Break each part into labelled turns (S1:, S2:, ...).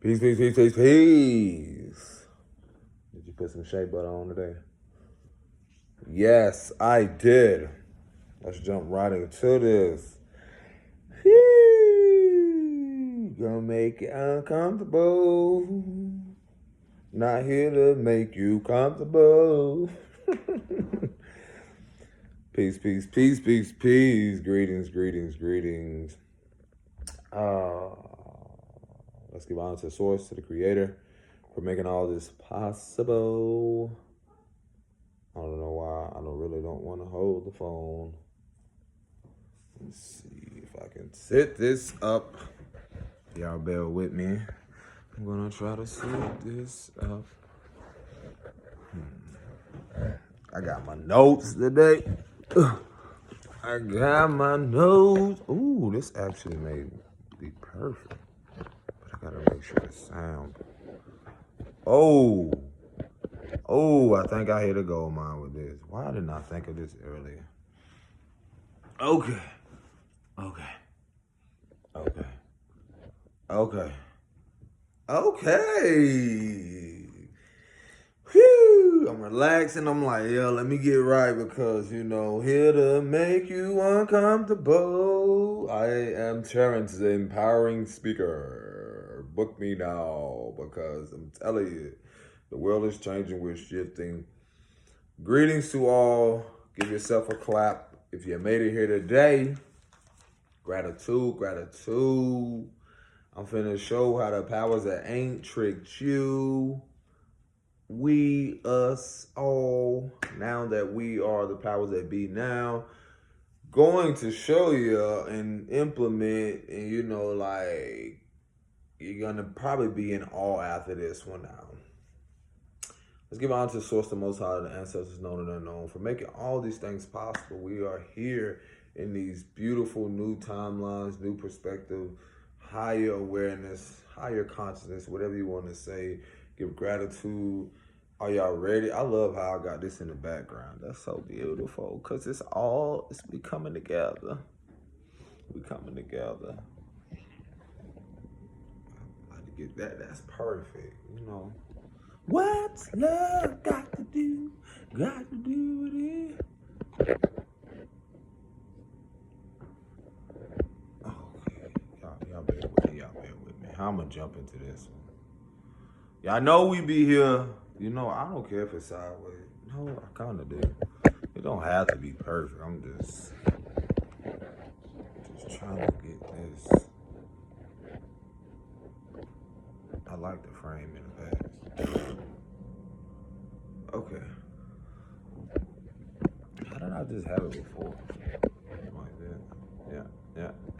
S1: Peace, peace, peace, peace, peace. Did you put some shea butter on today? Yes, I did. Let's jump right into this. Gonna make it uncomfortable. Not here to make you comfortable. Peace, peace, peace, peace, peace. Greetings, greetings, greetings. Uh, let's give honor to the source, to the creator, for making all this possible. I don't know why I really don't want to hold the phone. Let's see if I can set this up. Y'all bear with me. I'm gonna try to set this up. I got my notes today. I got my notes. Ooh, this actually may be perfect. But I gotta make sure the sound. Oh, I think I hit a gold mine with this. Why didn't I think of this earlier? Okay. Whew, I'm relaxing. I'm like, yeah, let me get right because, here to make you uncomfortable. I am Terrence, the empowering speaker. Book me now because I'm telling you, the world is changing. We're shifting. Greetings to all. Give yourself a clap if you made it here today. Gratitude. I'm finna show how the powers that ain't tricked you. We, us, all, now that we are the powers that be now, going to show you and implement, and you're gonna probably be in awe after this one now. Let's give honor to the source, the most high, the ancestors known and unknown, for making all these things possible. We are here in these beautiful new timelines, new perspective, higher awareness, higher consciousness, whatever you want to say. Give gratitude. Are y'all ready? I love how I got this in the background. That's so beautiful because it's we coming together. We coming together. I like to get that. That's perfect. What's love got to do? Got to do with it. Okay, y'all bear with me. How I'm gonna jump into this one? Y'all know we be here. I don't care if it's sideways. No, I kind of do. It don't have to be perfect. I'm just trying to get this. I like the frame in the back. Okay. How did I just have it before? Like that.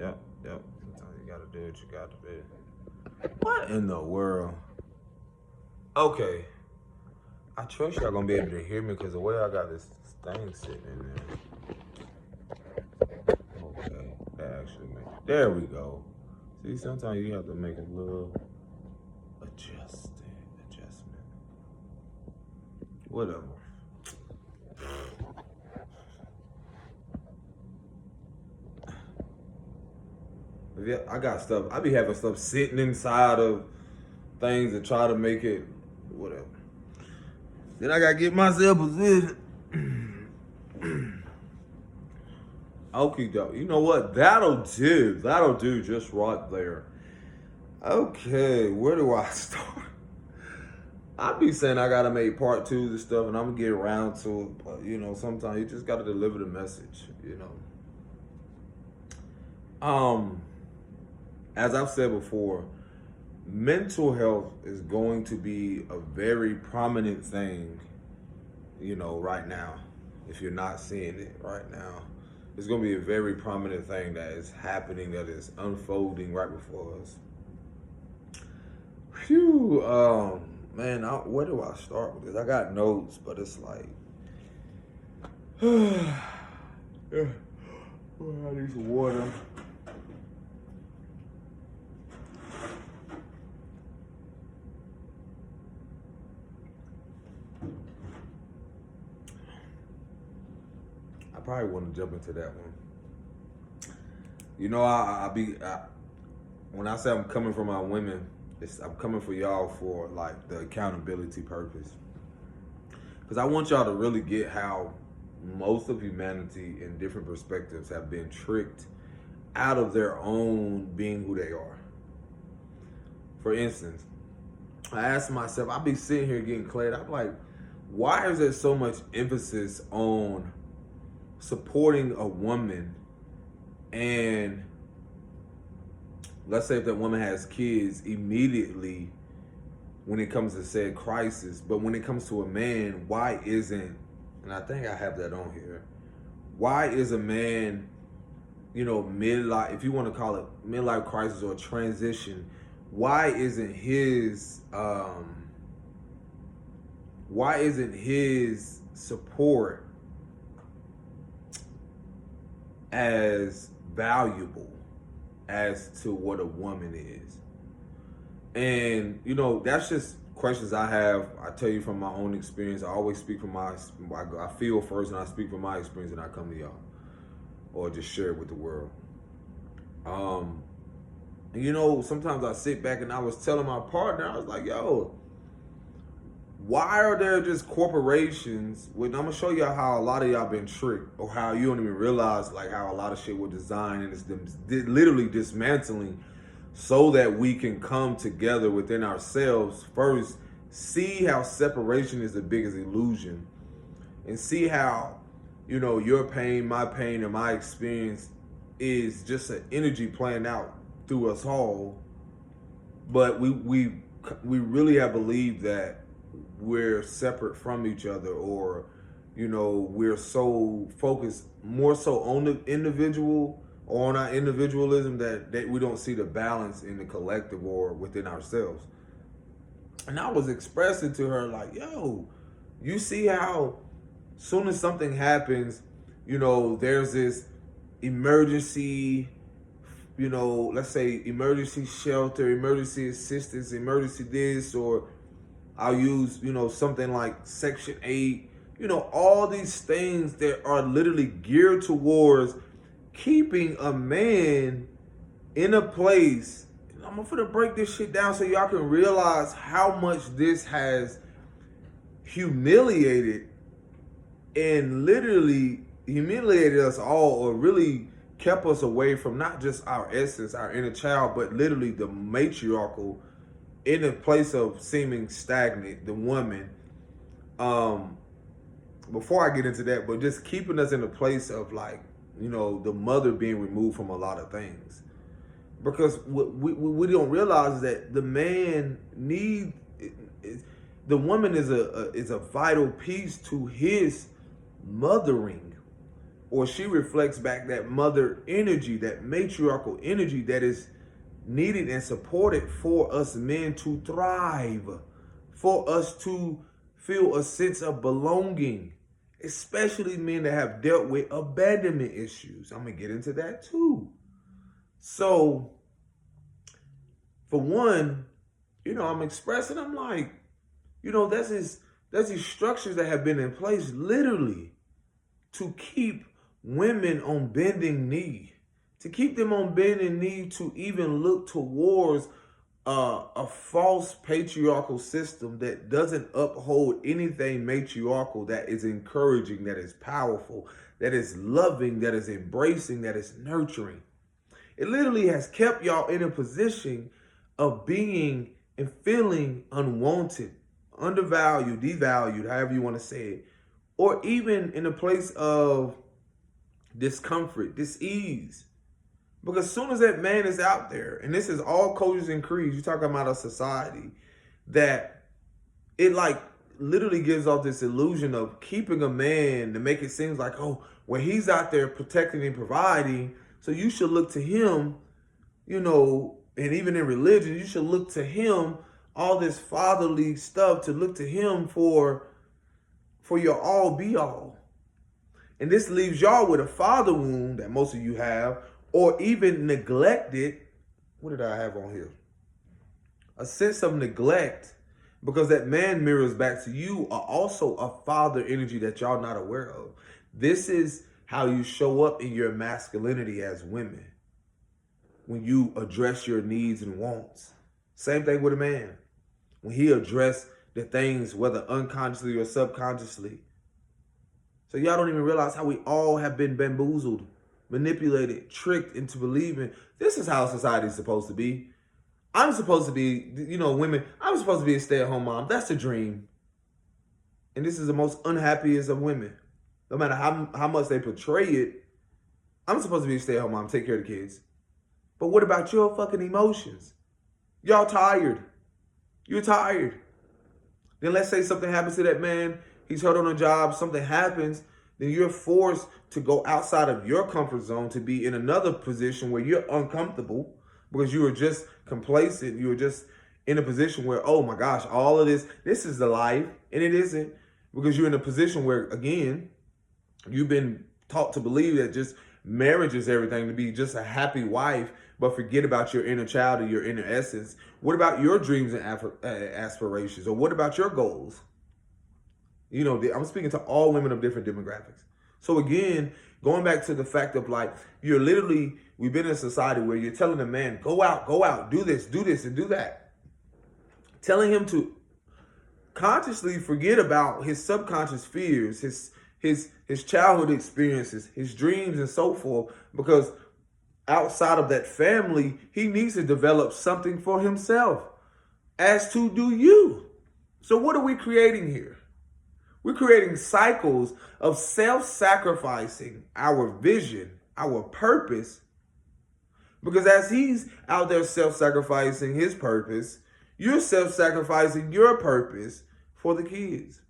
S1: Yeah. Sometimes you gotta do what you gotta do. What in the world? Okay. I trust y'all gonna be able to hear me because the way I got this thing sitting in there. Okay. That actually makes. There we go. See, sometimes you have to make a little adjustment. Whatever. Yeah, I got stuff. I be having stuff sitting inside of things to try to make it whatever. Then I gotta get myself positioned. Okay, though. You know what? That'll do. That'll do just right there. Okay, where do I start? I be saying I gotta make part twos and stuff, and I'm gonna get around to it. But sometimes you just gotta deliver the message. As I've said before, mental health is going to be a very prominent thing, right now. If you're not seeing it right now, it's going to be a very prominent thing that is happening, that is unfolding right before us. Phew, man, where do I start with this? I got notes, but it's like, I need some water. I probably want to jump into that one. When I say I'm coming from my women, I'm coming for y'all for like the accountability purpose. Because I want y'all to really get how most of humanity in different perspectives have been tricked out of their own being who they are. For instance, I asked myself, I'll be sitting here getting cleared. I'm like, why is there so much emphasis on supporting a woman? And let's say if that woman has kids, immediately when it comes to said crisis, but when it comes to a man, why isn't, and I think I have that on here, why is a man, midlife, if you want to call it midlife crisis or transition, why isn't his support as valuable as to what a woman is? And that's just questions I have. I tell you from my own experience. I always speak from I feel first, and I speak from my experience, and I come to y'all or just share it with the world. Sometimes I sit back and I was telling my partner, I was like, yo, why are there just corporations I'm gonna show y'all how a lot of y'all been tricked, or how you don't even realize like how a lot of shit was designed, and it's literally dismantling so that we can come together within ourselves first, see how separation is the biggest illusion, and see how your pain, my pain, and my experience is just an energy playing out through us all. But we really have believed that we're separate from each other, or we're so focused more so on the individual or on our individualism that we don't see the balance in the collective or within ourselves. And I was expressing to her like, yo, you see how soon as something happens, there's this emergency, let's say emergency shelter, emergency assistance, emergency this, or I'll use, something like Section 8, all these things that are literally geared towards keeping a man in a place. I'm gonna break this shit down so y'all can realize how much this has humiliated and literally humiliated us all, or really kept us away from not just our essence, our inner child, but literally the matriarchal, in a place of seeming stagnant, the woman. Before I get into that, but just keeping us in a place of like, the mother being removed from a lot of things. Because what we don't realize is that the man the woman is a vital piece to his mothering, or she reflects back that mother energy, that matriarchal energy that is needed and supported for us men to thrive, for us to feel a sense of belonging, especially men that have dealt with abandonment issues. I'm gonna get into that too. So, for one, I'm expressing, I'm like, there's these structures that have been in place literally to keep women on bending knee, to keep them on bending knee, to even look towards a false patriarchal system that doesn't uphold anything matriarchal, that is encouraging, that is powerful, that is loving, that is embracing, that is nurturing. It literally has kept y'all in a position of being and feeling unwanted, undervalued, devalued, however you want to say it, or even in a place of discomfort, dis-ease. Because as soon as that man is out there, and this is all cultures and creeds, you're talking about a society that it like literally gives off this illusion of keeping a man to make it seem like, oh, when he's out there protecting and providing, so you should look to him, and even in religion, you should look to him, all this fatherly stuff, to look to him for your all be all. And this leaves y'all with a father wound that most of you have, or even neglected. What did I have on here? A sense of neglect, because that man mirrors back to you also a father energy that y'all not aware of. This is how you show up in your masculinity as women, when you address your needs and wants. Same thing with a man. When he addressed the things, whether unconsciously or subconsciously. So y'all don't even realize how we all have been bamboozled, manipulated, tricked into believing this is how society is supposed to be. I'm supposed to be, women, I'm supposed to be a stay-at-home mom. That's a dream. And this is the most unhappiest of women. No matter how much they portray it, I'm supposed to be a stay-at-home mom, take care of the kids. But what about your fucking emotions? Y'all tired. You're tired. Then let's say something happens to that man. He's hurt on a job. Something happens. Then you're forced to go outside of your comfort zone to be in another position where you're uncomfortable because you were just complacent. You were just in a position where, oh my gosh, all of this is the life. And it isn't, because you're in a position where, again, you've been taught to believe that just marriage is everything, to be just a happy wife, but forget about your inner child or your inner essence. What about your dreams and aspirations? Or what about your goals? I'm speaking to all women of different demographics. So again, going back to the fact of like, we've been in a society where you're telling a man, go out, do this, and do that. Telling him to consciously forget about his subconscious fears, his childhood experiences, his dreams and so forth, because outside of that family, he needs to develop something for himself, as to do you. So what are we creating here? We're creating cycles of self-sacrificing our vision, our purpose, because as he's out there self-sacrificing his purpose, you're self-sacrificing your purpose for the kids.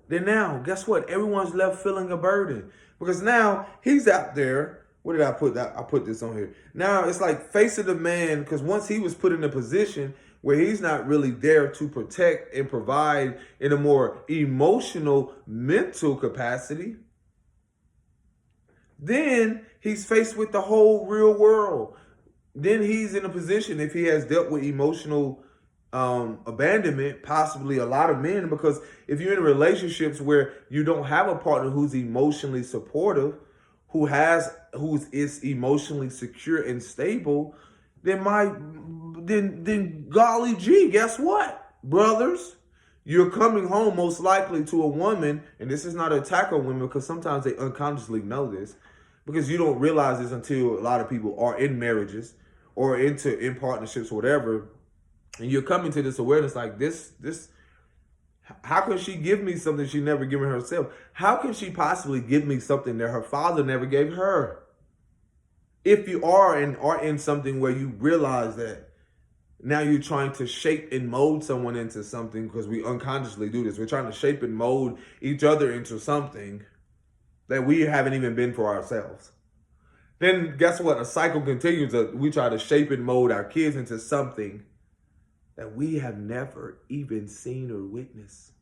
S1: Then now, guess what? Everyone's left feeling a burden, because now he's out there. What did I put? I put this on here. Now it's like facing the man, because once he was put in a position where he's not really there to protect and provide in a more emotional, mental capacity, then he's faced with the whole real world. Then he's in a position, if he has dealt with emotional abandonment, possibly a lot of men, because if you're in relationships where you don't have a partner who's emotionally supportive, who's emotionally secure and stable, then golly gee, guess what, brothers? You're coming home most likely to a woman, and this is not an attack on women, because sometimes they unconsciously know this, because you don't realize this until a lot of people are in marriages or in partnerships or whatever, and you're coming to this awareness like this, how can she give me something she never given herself? How can she possibly give me something that her father never gave her? If you are in something where you realize that now you're trying to shape and mold someone into something, because we unconsciously do this. We're trying to shape and mold each other into something that we haven't even been for ourselves. Then guess what? A cycle continues. We try to shape and mold our kids into something that we have never even seen or witnessed.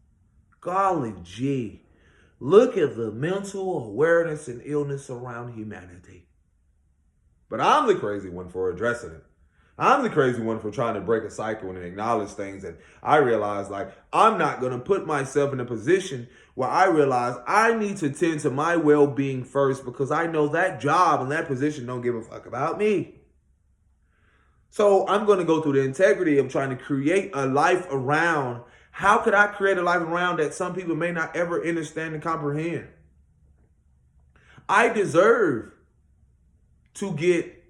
S1: Golly gee, look at the mental awareness and illness around humanity. But I'm the crazy one for addressing it. I'm the crazy one for trying to break a cycle and acknowledge things that I realize, like, I'm not going to put myself in a position where I realize I need to tend to my well-being first, because I know that job and that position don't give a fuck about me. So I'm going to go through the integrity of trying to create a life around. How could I create a life around that some people may not ever understand and comprehend? I deserve to get,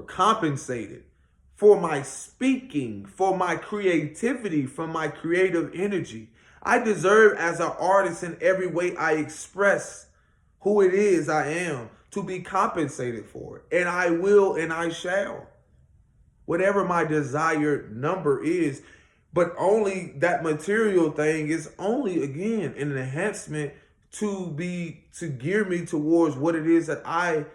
S1: compensated for my speaking, for my creativity, for my creative energy. I deserve, as an artist, in every way I express who it is I am, to be compensated for it. And I will, and I shall. Whatever my desired number is. But only that material thing is only, again, an enhancement to gear me towards what it is that I,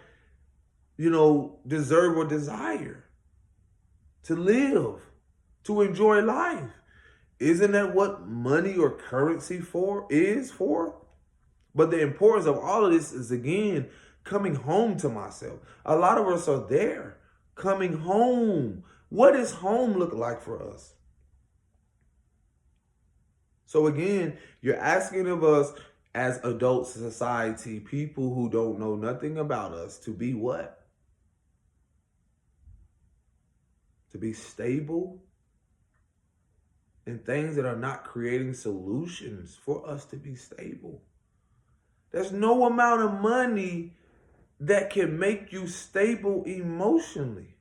S1: deserve or desire. To live, to enjoy life. Isn't that what money or currency is for? But the importance of all of this is, again, coming home to myself. A lot of us are there, coming home. What does home look like for us? So again, you're asking of us as adults in society, people who don't know nothing about us, to be what? To be stable in things that are not creating solutions for us to be stable. There's no amount of money that can make you stable emotionally.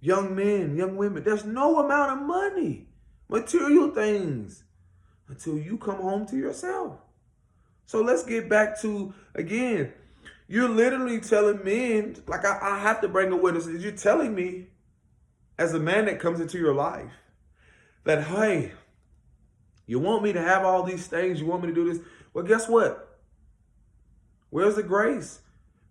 S1: Young men, young women, there's no amount of money, material things, until you come home to yourself. So let's get back to, again, you're literally telling men, like I have to bring a witness, you're telling me, as a man that comes into your life, that, hey, you want me to have all these things, you want me to do this. Well, guess what? Where's the grace?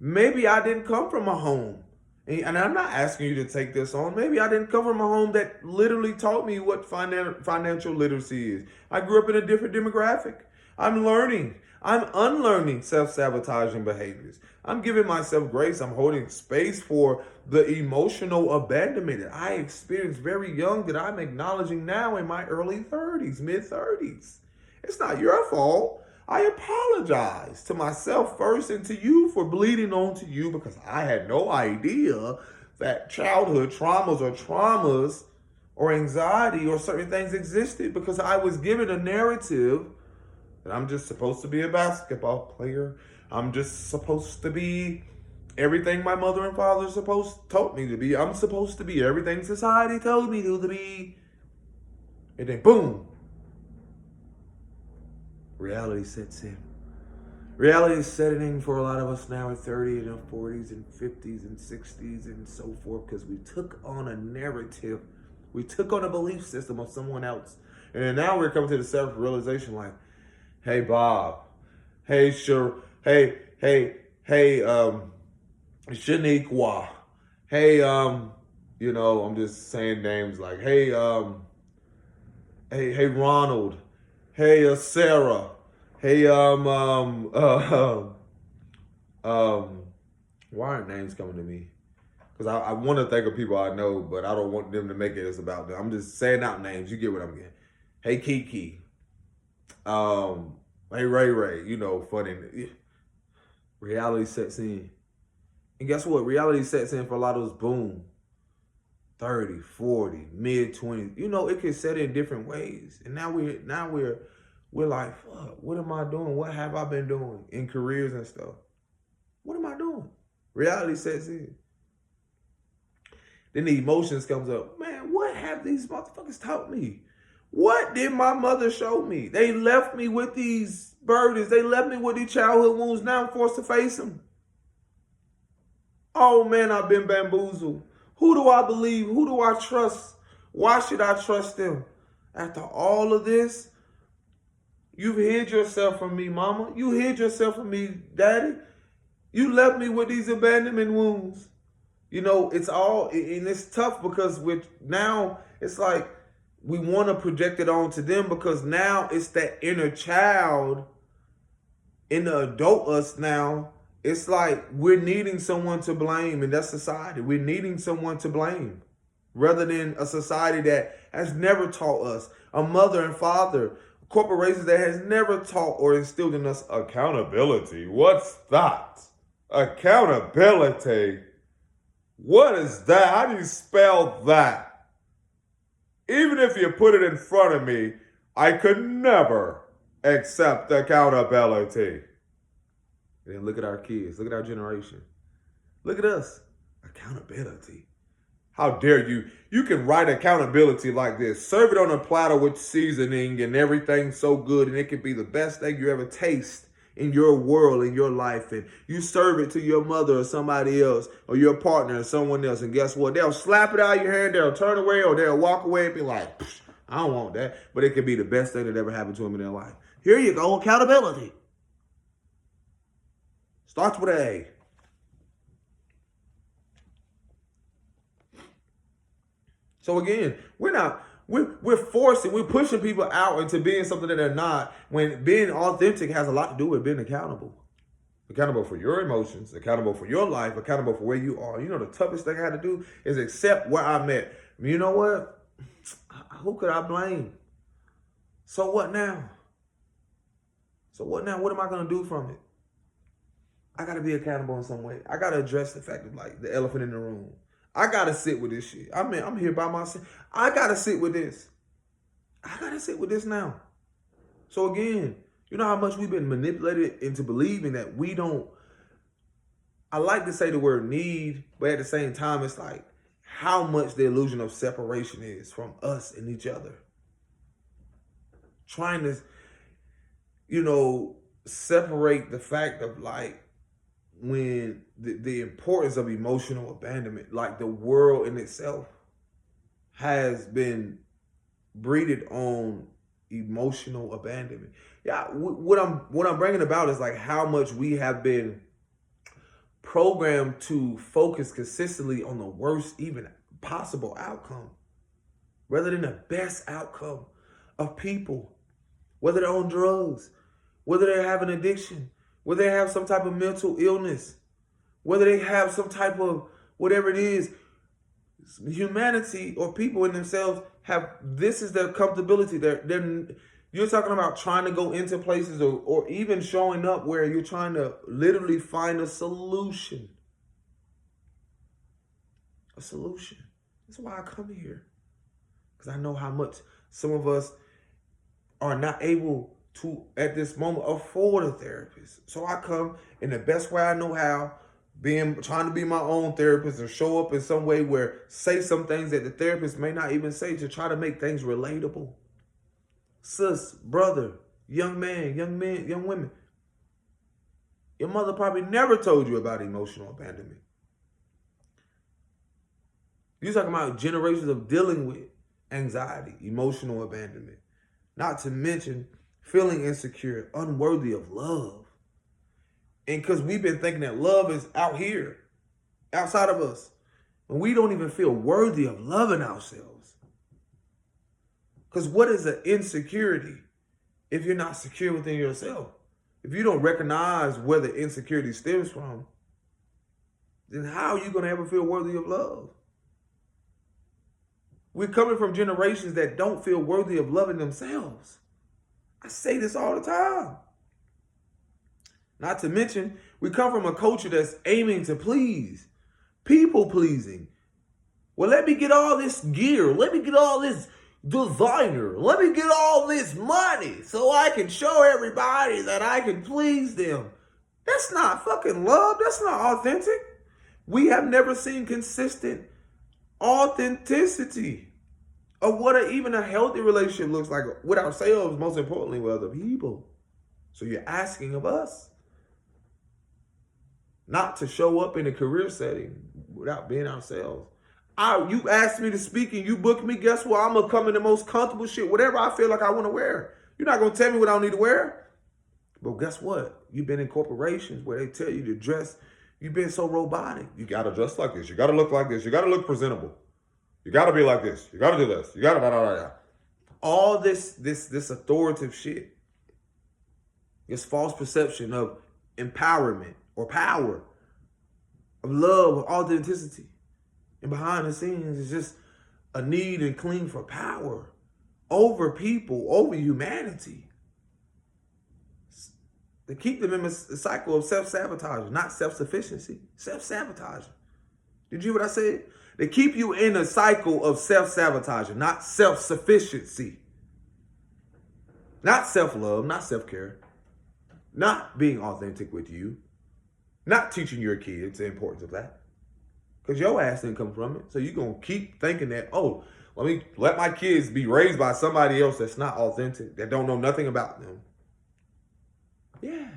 S1: Maybe I didn't come from a home. And I'm not asking you to take this on. Maybe I didn't come from a home that literally taught me what financial literacy is. I grew up in a different demographic. I'm learning. I'm unlearning self-sabotaging behaviors. I'm giving myself grace. I'm holding space for the emotional abandonment that I experienced very young, that I'm acknowledging now in my early 30s, mid 30s. It's not your fault. I apologize to myself first and to you for bleeding on to you, because I had no idea that childhood traumas or anxiety or certain things existed, because I was given a narrative that I'm just supposed to be a basketball player. I'm just supposed to be everything my mother and father told me to be. I'm supposed to be everything society told me to be. And then boom, reality sets in. Reality is setting in for a lot of us now at 30 and 40s and 50s and 60s and so forth, because we took on a narrative. We took on a belief system of someone else. And then now we're coming to the self-realization like, hey, Bob. Hey, sure. Hey, Shaniqua. Hey, I'm just saying names like, hey, Ronald. Hey, Sarah. Hey, why aren't names coming to me? Because I want to think of people I know, but I don't want them to make it as about them. I'm just saying out names. You get what I'm getting. Hey, Kiki. Hey, Ray, funny. Reality sets in. And guess what? Reality sets in for a lot of us, boom, 30, 40, mid-20s. It can set in different ways. And now we're like, fuck, what am I doing? What have I been doing in careers and stuff? What am I doing? Reality sets in. Then the emotions comes up. Man, what have these motherfuckers taught me? What did my mother show me? They left me with these burdens. They left me with these childhood wounds. Now I'm forced to face them. Oh, man, I've been bamboozled. Who do I believe? Who do I trust? Why should I trust them? After all of this, you've hid yourself from me, mama. You hid yourself from me, daddy. You left me with these abandonment wounds. It's all, and it's tough because now it's like we want to project it onto them, because now it's that inner child in the adult us now. It's like we're needing someone to blame, and that's society. We're needing someone to blame rather than a society that has never taught us, a mother and father, corporations that has never taught or instilled in us accountability. What's that? Accountability. What is that? How do you spell that? Even if you put it in front of me, I could never accept accountability. And then look at our kids. Look at our generation. Look at us. Accountability. How dare you? You can write accountability like this. Serve it on a platter with seasoning and everything so good, and it can be the best thing you ever taste in your world, in your life. And you serve it to your mother or somebody else, or your partner or someone else, and guess what? They'll slap it out of your hand, they'll turn away, or they'll walk away and be like, I don't want that. But it could be the best thing that ever happened to them in their life. Here you go, accountability. Starts with an A. So again, we're forcing, we're pushing people out into being something that they're not, when being authentic has a lot to do with being accountable. Accountable for your emotions, accountable for your life, accountable for where you are. The toughest thing I had to do is accept where I'm at. You know what? who could I blame? So what now? So what now? What am I going to do from it? I got to be accountable in some way. I got to address the fact of like the elephant in the room. I got to sit with this shit. I mean, I'm here by myself. I got to sit with this. I got to sit with this now. So again, you know how much we've been manipulated into believing that we don't. I like to say the word need, but at the same time, it's like how much the illusion of separation is from us and each other. Trying to, separate the fact of like when the importance of emotional abandonment, like the world in itself has been breeded on emotional abandonment. Yeah, what I'm bringing about is like how much we have been programmed to focus consistently on the worst even possible outcome rather than the best outcome of people, whether they're on drugs, whether they have an addiction, whether they have some type of mental illness, whether they have some type of whatever it is. Humanity or people in themselves have, this is their comfortability. You're talking about trying to go into places or even showing up where you're trying to literally find a solution. A solution. That's why I come here. Because I know how much some of us are not able to, at this moment, afford a therapist. So I come in the best way I know how, trying to be my own therapist or show up in some way where say some things that the therapist may not even say to try to make things relatable. Sis, brother, young man, young women. Your mother probably never told you about emotional abandonment. You're talking about generations of dealing with anxiety, emotional abandonment. Not to mention feeling insecure, unworthy of love. And because we've been thinking that love is out here, outside of us. And we don't even feel worthy of loving ourselves. Because what is an insecurity if you're not secure within yourself? If you don't recognize where the insecurity stems from, then how are you going to ever feel worthy of love? We're coming from generations that don't feel worthy of loving themselves. I say this all the time. Not to mention, we come from a culture that's aiming to please, people pleasing. Well, let me get all this gear. Let me get all this designer. Let me get all this money so I can show everybody that I can please them. That's not fucking love. That's not authentic. We have never seen consistent authenticity of what even a healthy relationship looks like with ourselves, most importantly with other people. So you're asking of us not to show up in a career setting without being ourselves. You asked me to speak and you booked me, guess what? I'm going to come in the most comfortable shit, whatever I feel like I want to wear. You're not going to tell me what I don't need to wear. But guess what? You've been in corporations where they tell you to dress. You've been so robotic. You got to dress like this. You got to look like this. You got to look presentable. You got to be like this. You got to do this. You got to da. All this authoritative shit. This false perception of empowerment or power, of love, of authenticity. And behind the scenes is just a need and cling for power over people, over humanity. To keep them in a cycle of self-sabotage, not self-sufficiency, self-sabotaging. Did you hear what I said? They keep you in a cycle of self-sabotaging, not self-sufficiency. Not self-love, not self-care. Not being authentic with you. Not teaching your kids the importance of that. Because your ass didn't come from it. So you're going to keep thinking that, oh, let my kids be raised by somebody else that's not authentic, that don't know nothing about them. Yeah.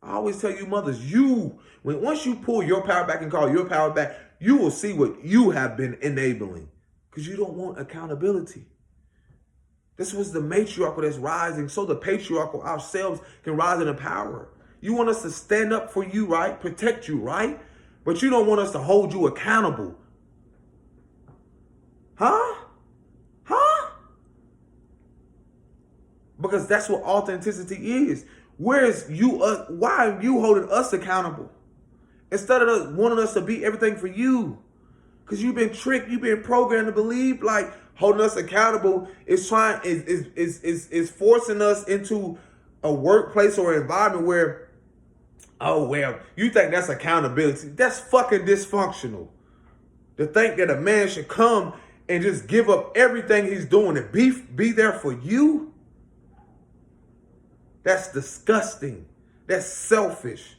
S1: I always tell you mothers, once you pull your power back and call your power back, you will see what you have been enabling. Because you don't want accountability. This was the matriarchal that's rising, so the patriarchal ourselves can rise in power. You want us to stand up for you, right? Protect you, right? But you don't want us to hold you accountable. Huh? Because that's what authenticity is. Why are you holding us accountable? Instead of wanting us to be everything for you. Because you've been tricked, you've been programmed to believe like Holding us accountable is forcing us into a workplace or environment where, oh, well, you think that's accountability. That's fucking dysfunctional. To think that a man should come and just give up everything he's doing and be there for you, that's disgusting. That's selfish.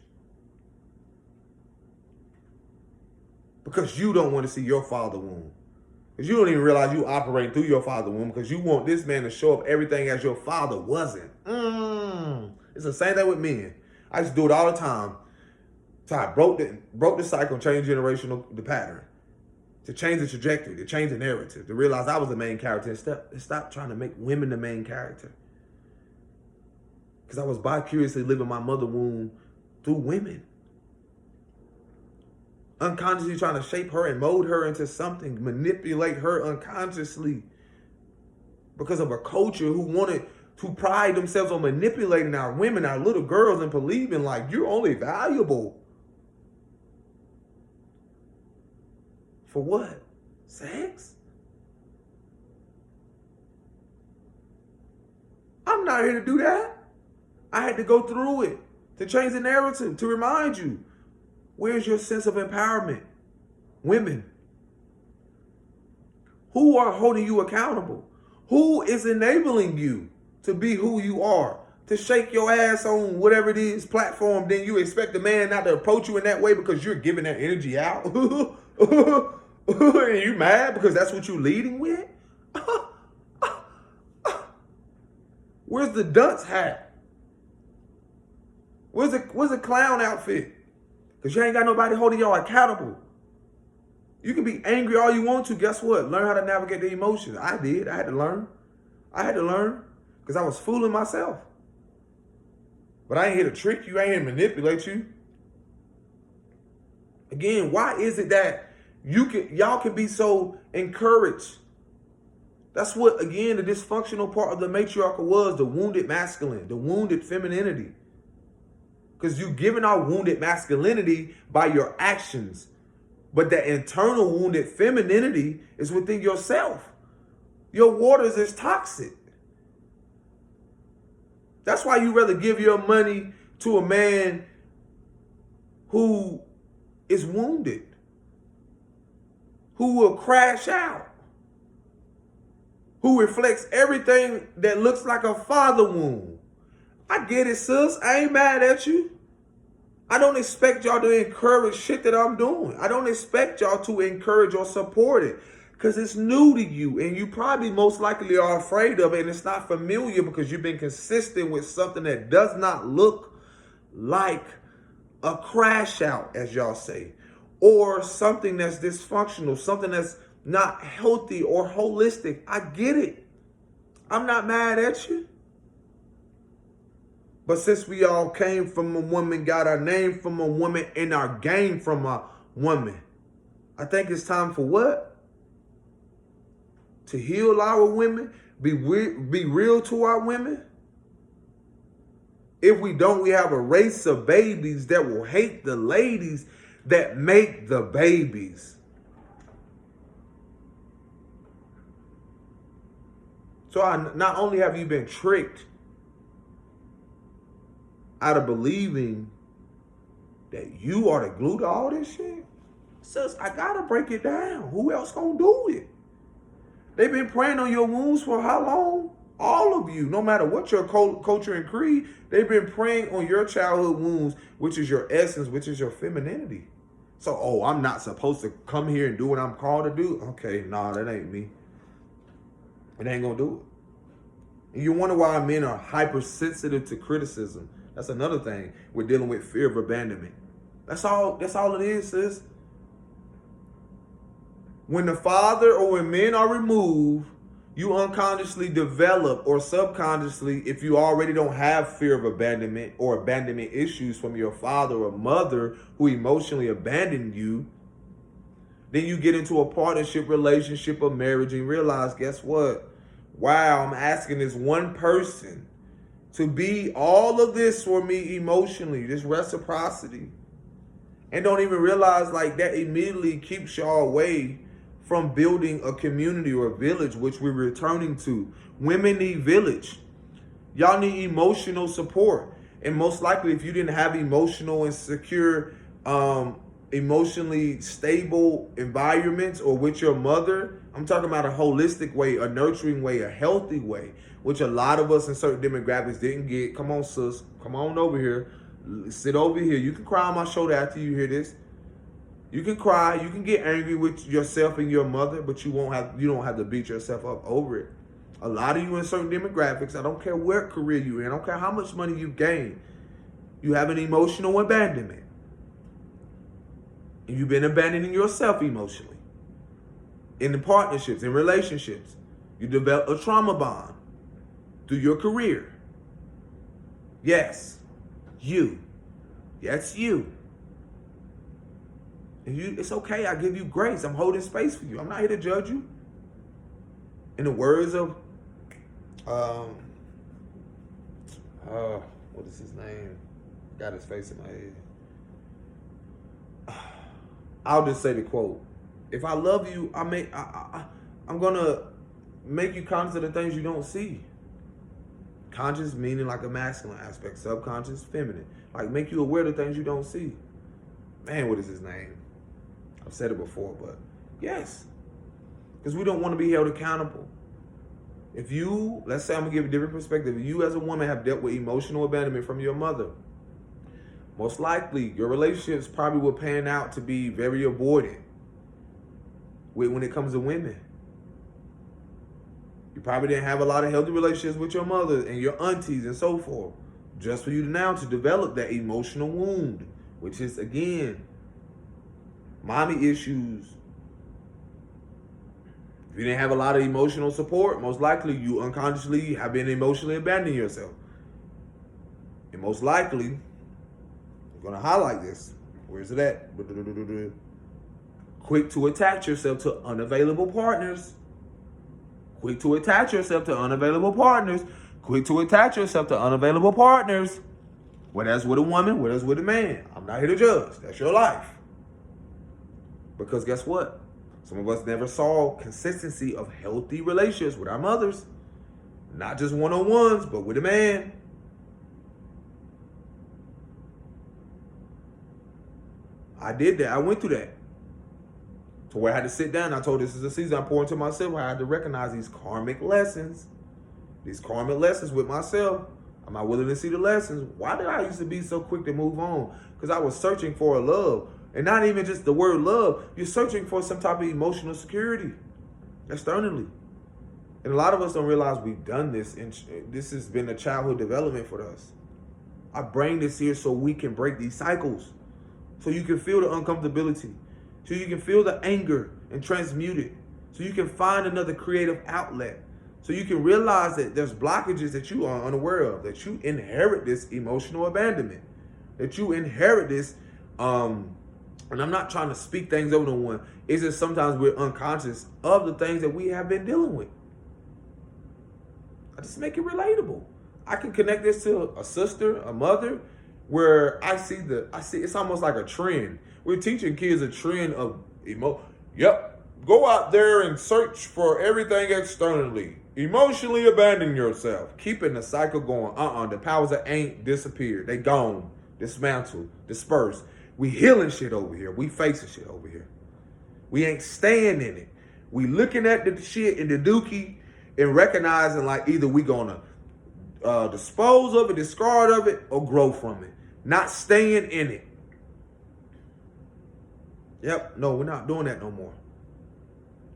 S1: Because you don't want to see your father wound. Because you don't even realize you operating through your father womb because you want this man to show up everything as your father wasn't. It's the same thing with men. I used to do it all the time. So I broke the cycle and changed the pattern. To change the trajectory, to change the narrative, to realize I was the main character and stop trying to make women the main character. Because I was bi-curiously living my mother womb through women. Unconsciously trying to shape her and mold her into something, manipulate her unconsciously because of a culture who wanted to pride themselves on manipulating our women, our little girls, and believing like you're only valuable. For what? Sex? I'm not here to do that. I had to go through it to change the narrative, to remind you. Where's your sense of empowerment? Women. Who are holding you accountable? Who is enabling you to be who you are? To shake your ass on whatever it is platform, then you expect the man not to approach you in that way because you're giving that energy out? And you mad because that's what you're leading with? Where's the dunce hat? Where's the clown outfit? Because you ain't got nobody holding y'all accountable. You can be angry all you want to. Guess what? Learn how to navigate the emotions. I did. I had to learn. Because I was fooling myself. But I ain't here to trick you. I ain't here to manipulate you. Again, why is it that y'all can be so encouraged? That's what, again, the dysfunctional part of the matriarchal was, the wounded masculine, the wounded femininity. Because you giving out wounded masculinity by your actions. But that internal wounded femininity is within yourself. Your waters is toxic. That's why you rather give your money to a man who is wounded, who will crash out, who reflects everything that looks like a father wound. I get it, sis. I ain't mad at you. I don't expect y'all to encourage shit that I'm doing. I don't expect y'all to encourage or support it because it's new to you and you probably most likely are afraid of it and it's not familiar because you've been consistent with something that does not look like a crash out, as y'all say, or something that's dysfunctional, something that's not healthy or holistic. I get it. I'm not mad at you. But since we all came from a woman, got our name from a woman, and our game from a woman, I think it's time for what? To heal our women, be real to our women. If we don't, we have a race of babies that will hate the ladies that make the babies. So not only have you been tricked out of believing that you are the glue to all this shit, sis, I gotta break it down. Who else gonna do it? They've been preying on your wounds for how long? All of you, no matter what your culture and creed, they've been preying on your childhood wounds, which is your essence, which is your femininity. So, I'm not supposed to come here and do what I'm called to do? Okay, nah, that ain't me. It ain't gonna do it. And you wonder why men are hypersensitive to criticism. That's another thing. We're dealing with fear of abandonment. That's all it is, sis. When the father or when men are removed, you unconsciously develop, or subconsciously, if you already don't have fear of abandonment or abandonment issues from your father or mother who emotionally abandoned you, then you get into a partnership, relationship, or marriage and realize, guess what? Wow, I'm asking this one person to be all of this for me emotionally, this reciprocity. And don't even realize like that immediately keeps y'all away from building a community or a village, which we're returning to. Women need village. Y'all need emotional support. And most likely, if you didn't have emotional and secure, emotionally stable environments or with your mother, I'm talking about a holistic way, a nurturing way, a healthy way, which a lot of us in certain demographics didn't get. Come on, sis. Come on over here. Sit over here. You can cry on my shoulder after you hear this. You can cry. You can get angry with yourself and your mother, but you don't have to beat yourself up over it. A lot of you in certain demographics, I don't care what career you're in, I don't care how much money you've gained, you have an emotional abandonment. And you've been abandoning yourself emotionally. In the partnerships, in relationships, you develop a trauma bond through your career. Yes, you. That's you. And it's okay, I give you grace. I'm holding space for you. I'm not here to judge you. In the words of, what is his name? Got his face in my head. I'll just say the quote. If I love you, I'm gonna make you conscious of the things you don't see. Conscious meaning like a masculine aspect, subconscious, feminine. Like make you aware of the things you don't see. Man, what is his name? I've said it before, but yes. Because we don't want to be held accountable. If you, let's say I'm gonna give a different perspective. If you as a woman have dealt with emotional abandonment from your mother, most likely your relationships probably will pan out to be very avoidant when it comes to women. You probably didn't have a lot of healthy relationships with your mother and your aunties and so forth. Just for you now to develop that emotional wound, which is, again, mommy issues. If you didn't have a lot of emotional support, most likely you unconsciously have been emotionally abandoning yourself. And most likely, I'm going to highlight this. Where's it at? Quick to attach yourself to unavailable partners. Quick to attach yourself to unavailable partners. Quick to attach yourself to unavailable partners. Whether that's with a woman, whether that's with a man. I'm not here to judge. That's your life. Because guess what? Some of us never saw consistency of healthy relationships with our mothers. Not just one-on-ones, but with a man. I did that. I went through that. To where I had to sit down. I told this is a season I pour into myself where I had to recognize these karmic lessons. These karmic lessons with myself. Am I willing to see the lessons? Why did I used to be so quick to move on? Because I was searching for a love. And not even just the word love. You're searching for some type of emotional security externally. And a lot of us don't realize we've done this. And this has been a childhood development for us. I bring this here so we can break these cycles. So you can feel the uncomfortability. So you can feel the anger and transmute it. So you can find another creative outlet. So you can realize that there's blockages that you are unaware of. That you inherit this emotional abandonment. That you inherit this, and I'm not trying to speak things over no one. It's just sometimes we're unconscious of the things that we have been dealing with. I just make it relatable. I can connect this to a sister, a mother, where I see it's almost like a trend. We're teaching kids a trend of go out there and search for everything externally. Emotionally abandon yourself. Keeping the cycle going. The powers that ain't disappeared. They gone. Dismantled. Dispersed. We healing shit over here. We facing shit over here. We ain't staying in it. We looking at the shit in the dookie and recognizing like either we gonna dispose of it, discard of it, or grow from it. Not staying in it. Yep, no, we're not doing that no more.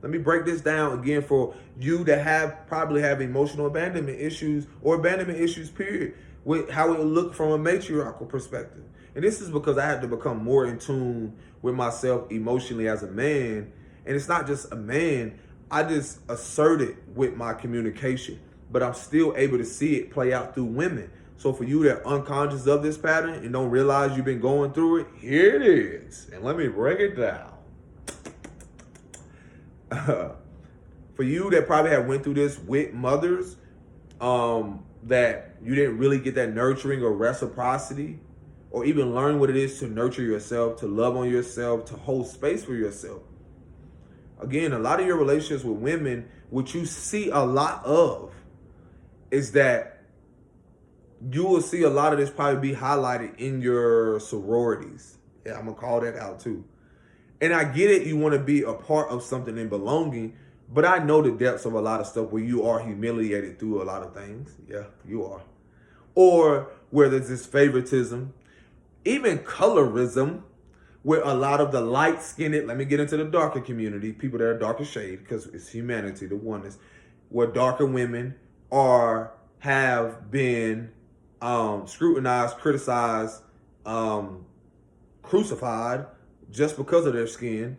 S1: Let me break this down again for you that probably have emotional abandonment issues or abandonment issues, period, with how it will look from a matriarchal perspective. And this is because I had to become more in tune with myself emotionally as a man. And it's not just a man. I just assert it with my communication, but I'm still able to see it play out through women. So for you that are unconscious of this pattern and don't realize you've been going through it, here it is. And let me break it down. For you that probably have went through this with mothers, that you didn't really get that nurturing or reciprocity, or even learn what it is to nurture yourself, to love on yourself, to hold space for yourself. Again, a lot of your relationships with women, what you see a lot of is that you will see a lot of this probably be highlighted in your sororities. Yeah, I'm going to call that out too. And I get it, you want to be a part of something and belonging, but I know the depths of a lot of stuff where you are humiliated through a lot of things. Yeah, you are. Or where there's this favoritism, even colorism, where a lot of the light-skinned, let me get into the darker community, people that are darker shade, because it's humanity, the oneness, where darker women have been scrutinized, criticized, crucified just because of their skin.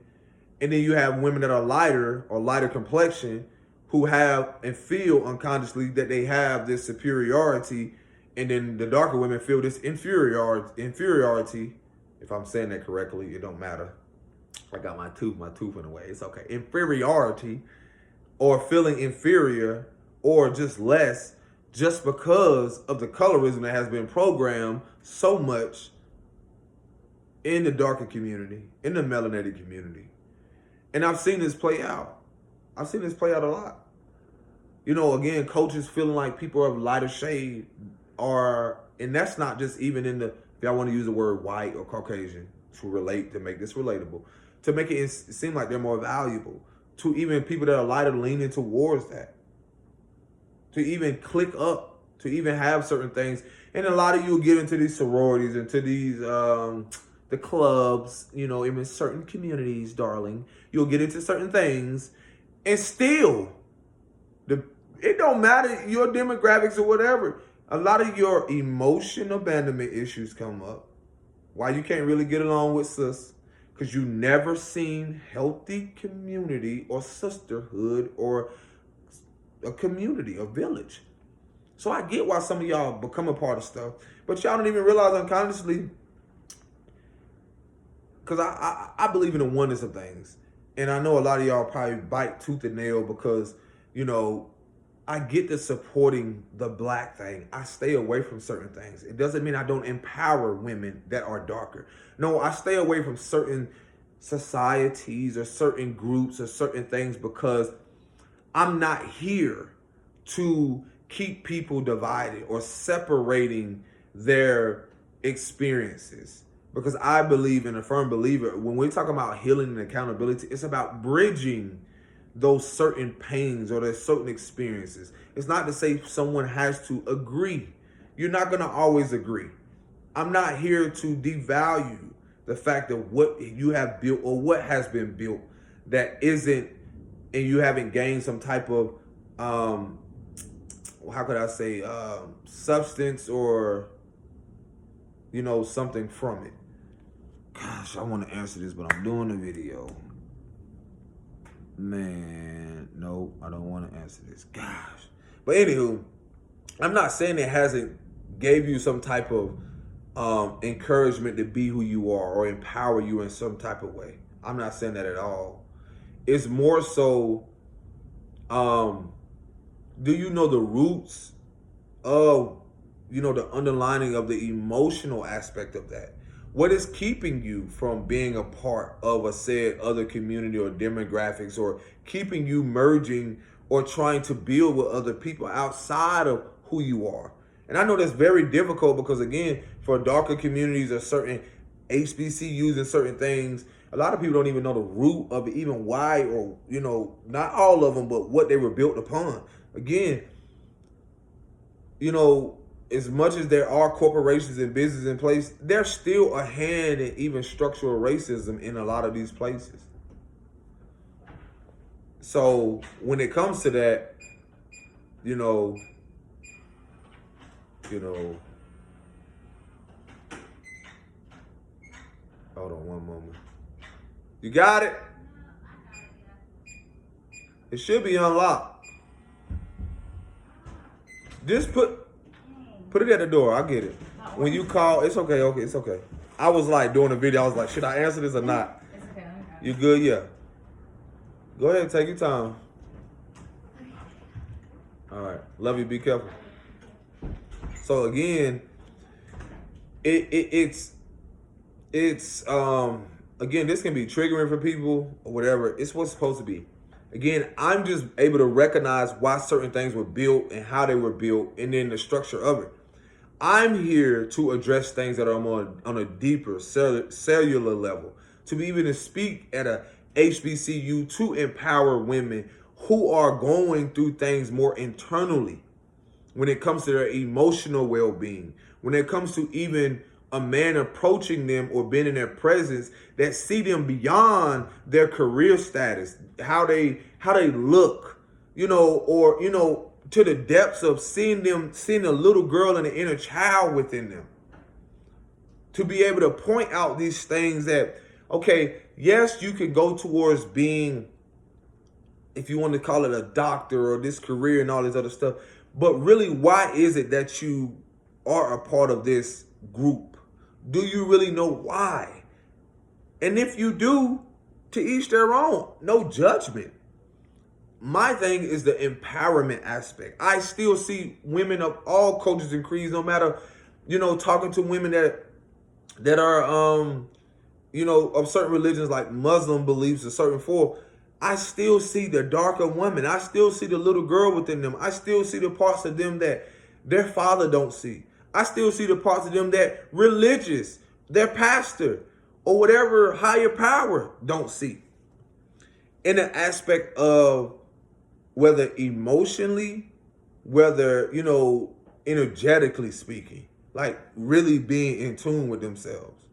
S1: And then you have women that are lighter or lighter complexion who have and feel unconsciously that they have this superiority, and then the darker women feel this inferiority. If I'm saying that correctly, it don't matter. I got my tooth in the way. It's okay. Inferiority, or feeling inferior or just less, just because of the colorism that has been programmed so much in the darker community, in the melanated community. And I've seen this play out. I've seen this play out a lot. You know, again, coaches feeling like people of lighter shade are, and that's not just even in the, if y'all want to use the word white or Caucasian to relate, to make this relatable, to make it seem like they're more valuable, to even people that are lighter leaning towards that, to even click up, to even have certain things. And a lot of you will get into these sororities, into these, the clubs, you know, in certain communities, darling. You'll get into certain things, and still, it don't matter your demographics or whatever. A lot of your emotion abandonment issues come up. Why you can't really get along with sis? Because you never seen healthy community or sisterhood or a community, a village. So I get why some of y'all become a part of stuff, but y'all don't even realize unconsciously, because I believe in the oneness of things. And I know a lot of y'all probably bite tooth and nail because, you know, I get the supporting the black thing. I stay away from certain things. It doesn't mean I don't empower women that are darker. No, I stay away from certain societies or certain groups or certain things because I'm not here to keep people divided or separating their experiences. Because I believe, and a firm believer, when we're talking about healing and accountability, it's about bridging those certain pains or those certain experiences. It's not to say someone has to agree. You're not going to always agree. I'm not here to devalue the fact of what you have built or what has been built that isn't, and you haven't gained some type of, how could I say, substance or, you know, something from it. Gosh, I want to answer this, but I'm doing a video. Man, no, I don't want to answer this. Gosh. But anywho, I'm not saying it hasn't gave you some type of encouragement to be who you are or empower you in some type of way. I'm not saying that at all. It's more so, do you know the roots of, you know, the underlining of the emotional aspect of that? What is keeping you from being a part of a said other community or demographics, or keeping you merging or trying to build with other people outside of who you are? And I know that's very difficult because, again, for darker communities or certain HBCUs and certain things, a lot of people don't even know the root of it, even why, or, you know, not all of them, but what they were built upon. Again, you know, as much as there are corporations and business in place, there's still a hand in even structural racism in a lot of these places. So when it comes to that, you know, hold on one moment. You got it? It should be unlocked. Just put it at the door. I get it. When you call, it's okay. Okay, it's okay. I was like doing a video. I was like, should I answer this or not?
S2: It's okay.
S1: You good? Yeah. Go ahead. Take your time. All right. Love you. Be careful. So again, it's again, this can be triggering for people or whatever. It's what's supposed to be. Again, I'm just able to recognize why certain things were built and how they were built, and then the structure of it. I'm here to address things that are on a deeper cellular level, to be able to speak at a HBCU to empower women who are going through things more internally when it comes to their emotional well-being, when it comes to even a man approaching them or being in their presence that see them beyond their career status, how they look, or to the depths of seeing a little girl and an inner child within them. To be able to point out these things that, okay, yes, you could go towards being, if you want to call it a doctor or this career and all this other stuff, but really, why is it that you are a part of this group? Do you really know why? And if you do, to each their own, no judgment. My thing is the empowerment aspect. I still see women of all cultures and creeds, no matter, talking to women that are, of certain religions like Muslim beliefs, a certain form. I still see the darker woman. I still see the little girl within them. I still see the parts of them that their father don't see. I still see the parts of them that religious, their pastor, or whatever higher power don't see. In an aspect of whether emotionally, whether, energetically speaking, like really being in tune with themselves.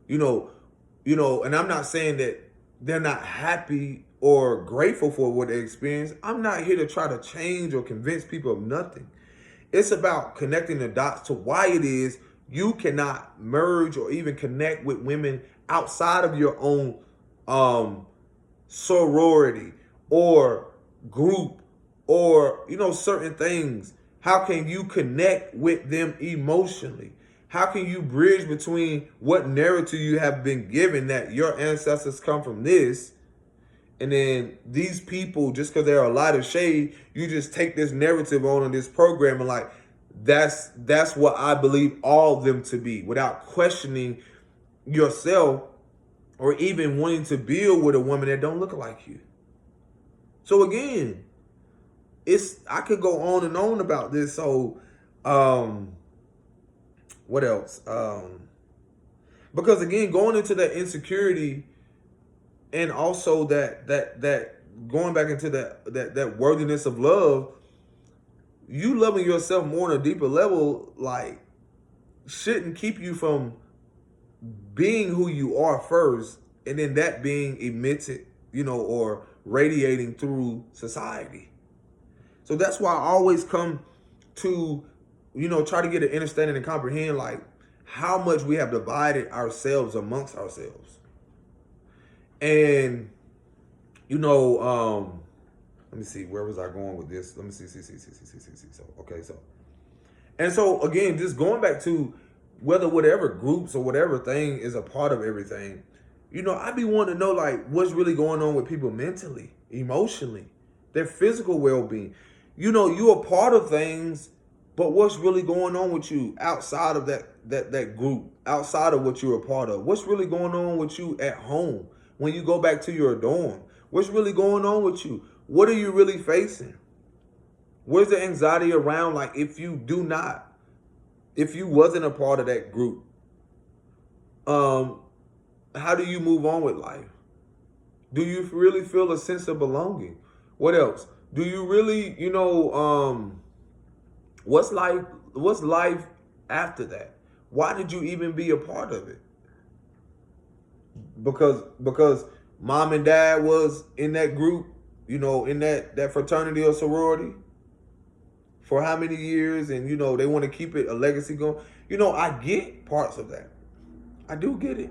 S1: And I'm not saying that they're not happy or grateful for what they experience. I'm not here to try to change or convince people of nothing. It's about connecting the dots to why it is you cannot merge or even connect with women outside of your own sorority or group or, certain things. How can you connect with them emotionally? How can you bridge between what narrative you have been given that your ancestors come from this, and then these people, just because they're a lighter shade, you just take this narrative on in this program and like, that's what I believe all of them to be, without questioning yourself or even wanting to build with a woman that don't look like you. So again, I could go on and on about this. So what else? Because again, going into that insecurity, and also that going back into that worthiness of love, you loving yourself more on a deeper level, like, shouldn't keep you from being who you are first, and then that being emitted, or radiating through society. So that's why I always come to, try to get an understanding and comprehend, like, how much we have divided ourselves amongst ourselves. And, let me see, where was I going with this? Let me see. So again, just going back to whatever groups or whatever thing is a part of everything, I be wanting to know, like, what's really going on with people mentally, emotionally, their physical well-being. You're a part of things, but what's really going on with you outside of that group, outside of what you're a part of? What's really going on with you at home when you go back to your dorm? What's really going on with you? What are you really facing? Where's the anxiety around, like, if you wasn't a part of that group? How do you move on with life? Do you really feel a sense of belonging? What else? Do you really, what's life after that? Why did you even be a part of it? Because mom and dad was in that group, in that fraternity or sorority for how many years, and they want to keep it a legacy going. I get parts of that. I do get it.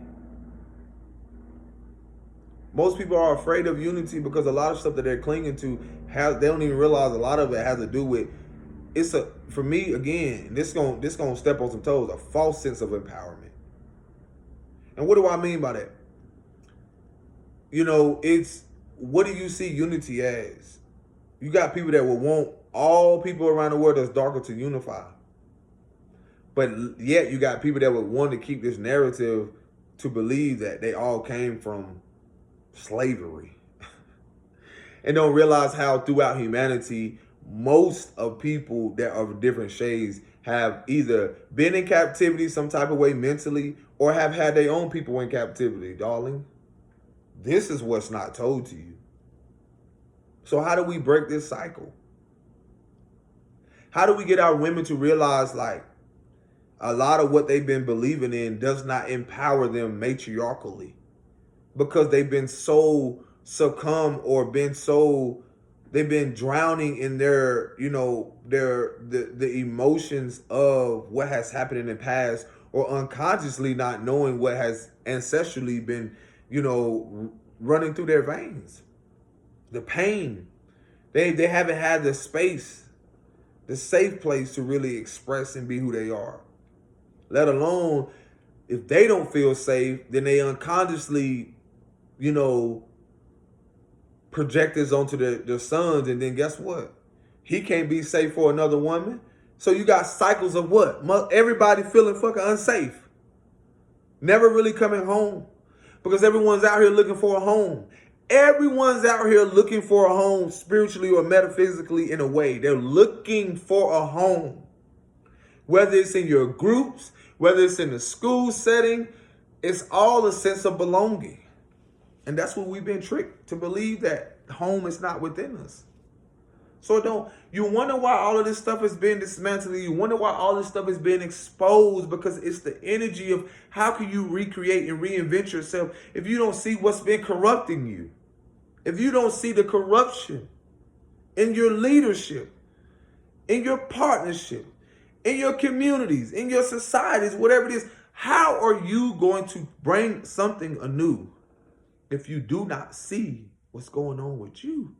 S1: Most people are afraid of unity because a lot of stuff that they're clinging to they don't even realize a lot of it has to do with, for me, again, this gonna step on some toes, a false sense of empowerment. And what do I mean by that? It's, what do you see unity as? You got people that will want all people around the world that's darker to unify. But yet you got people that would want to keep this narrative to believe that they all came from slavery and don't realize how throughout humanity, most of people that are of different shades have either been in captivity some type of way mentally or have had their own people in captivity, darling. This is what's not told to you. So how do we break this cycle? How do we get our women to realize like a lot of what they've been believing in does not empower them matriarchally because they've been so succumb or they've been drowning in their, the emotions of what has happened in the past or unconsciously not knowing what has ancestrally been, running through their veins. The pain. They haven't had the space, the safe place to really express and be who they are. Let alone if they don't feel safe, then they unconsciously, project this onto their sons. And then guess what? He can't be safe for another woman. So you got cycles of what? Everybody feeling fucking unsafe. Never really coming home. Because everyone's out here looking for a home. Everyone's out here looking for a home spiritually or metaphysically in a way. They're looking for a home. Whether it's in your groups, whether it's in the school setting, it's all a sense of belonging. And that's what we've been tricked to believe, that home is not within us. So you wonder why all of this stuff is being dismantled. You wonder why all this stuff is being exposed, because it's the energy of how can you recreate and reinvent yourself if you don't see what's been corrupting you? If you don't see the corruption in your leadership, in your partnership, in your communities, in your societies, whatever it is, how are you going to bring something anew if you do not see what's going on with you?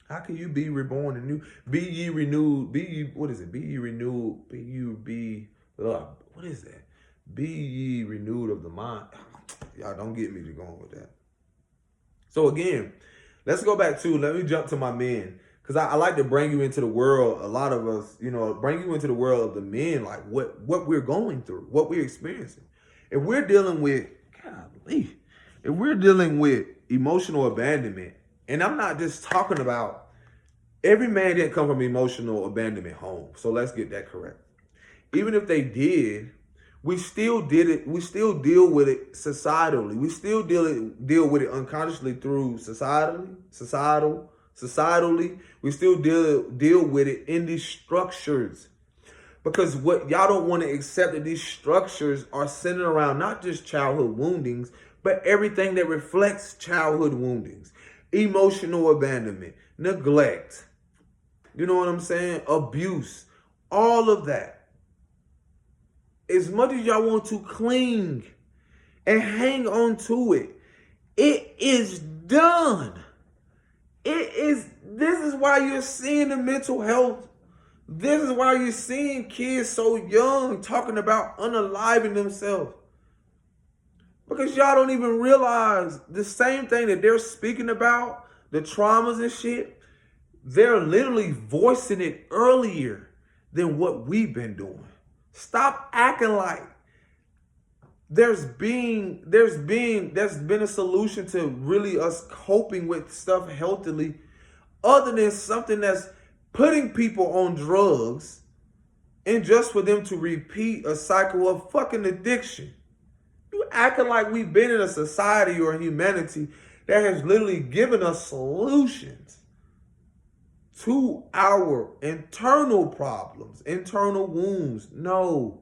S1: How can you be reborn anew? Be ye renewed. Be ye, what is it? Be ye renewed. What is that? Be ye renewed of the mind. Y'all don't get me to going with that. So again, let's go back to, let me jump to my men. Because I like to bring you into the world, a lot of us, bring you into the world of the men, like what we're going through, what we're experiencing. If we're dealing with, if we're dealing with emotional abandonment, and I'm not just talking about, every man didn't come from emotional abandonment home. So let's get that correct. Even if they did, we still did it. We still deal with it societally. We still deal with it unconsciously through societally. We still deal with it in these structures. Because what y'all don't want to accept, that these structures are centered around not just childhood woundings, but everything that reflects childhood woundings. Emotional abandonment, neglect, you know what I'm saying? Abuse, all of that. As much as y'all want to cling and hang on to it, it is done. This is why you're seeing the mental health. This is why you're seeing kids so young talking about unaliving themselves. Because y'all don't even realize the same thing that they're speaking about, the traumas and shit, they're literally voicing it earlier than what we've been doing. Stop acting like there's been a solution to really us coping with stuff healthily, other than something that's putting people on drugs and just for them to repeat a cycle of fucking addiction. You acting like we've been in a society or a humanity that has literally given us solutions to our internal problems, internal wounds. No.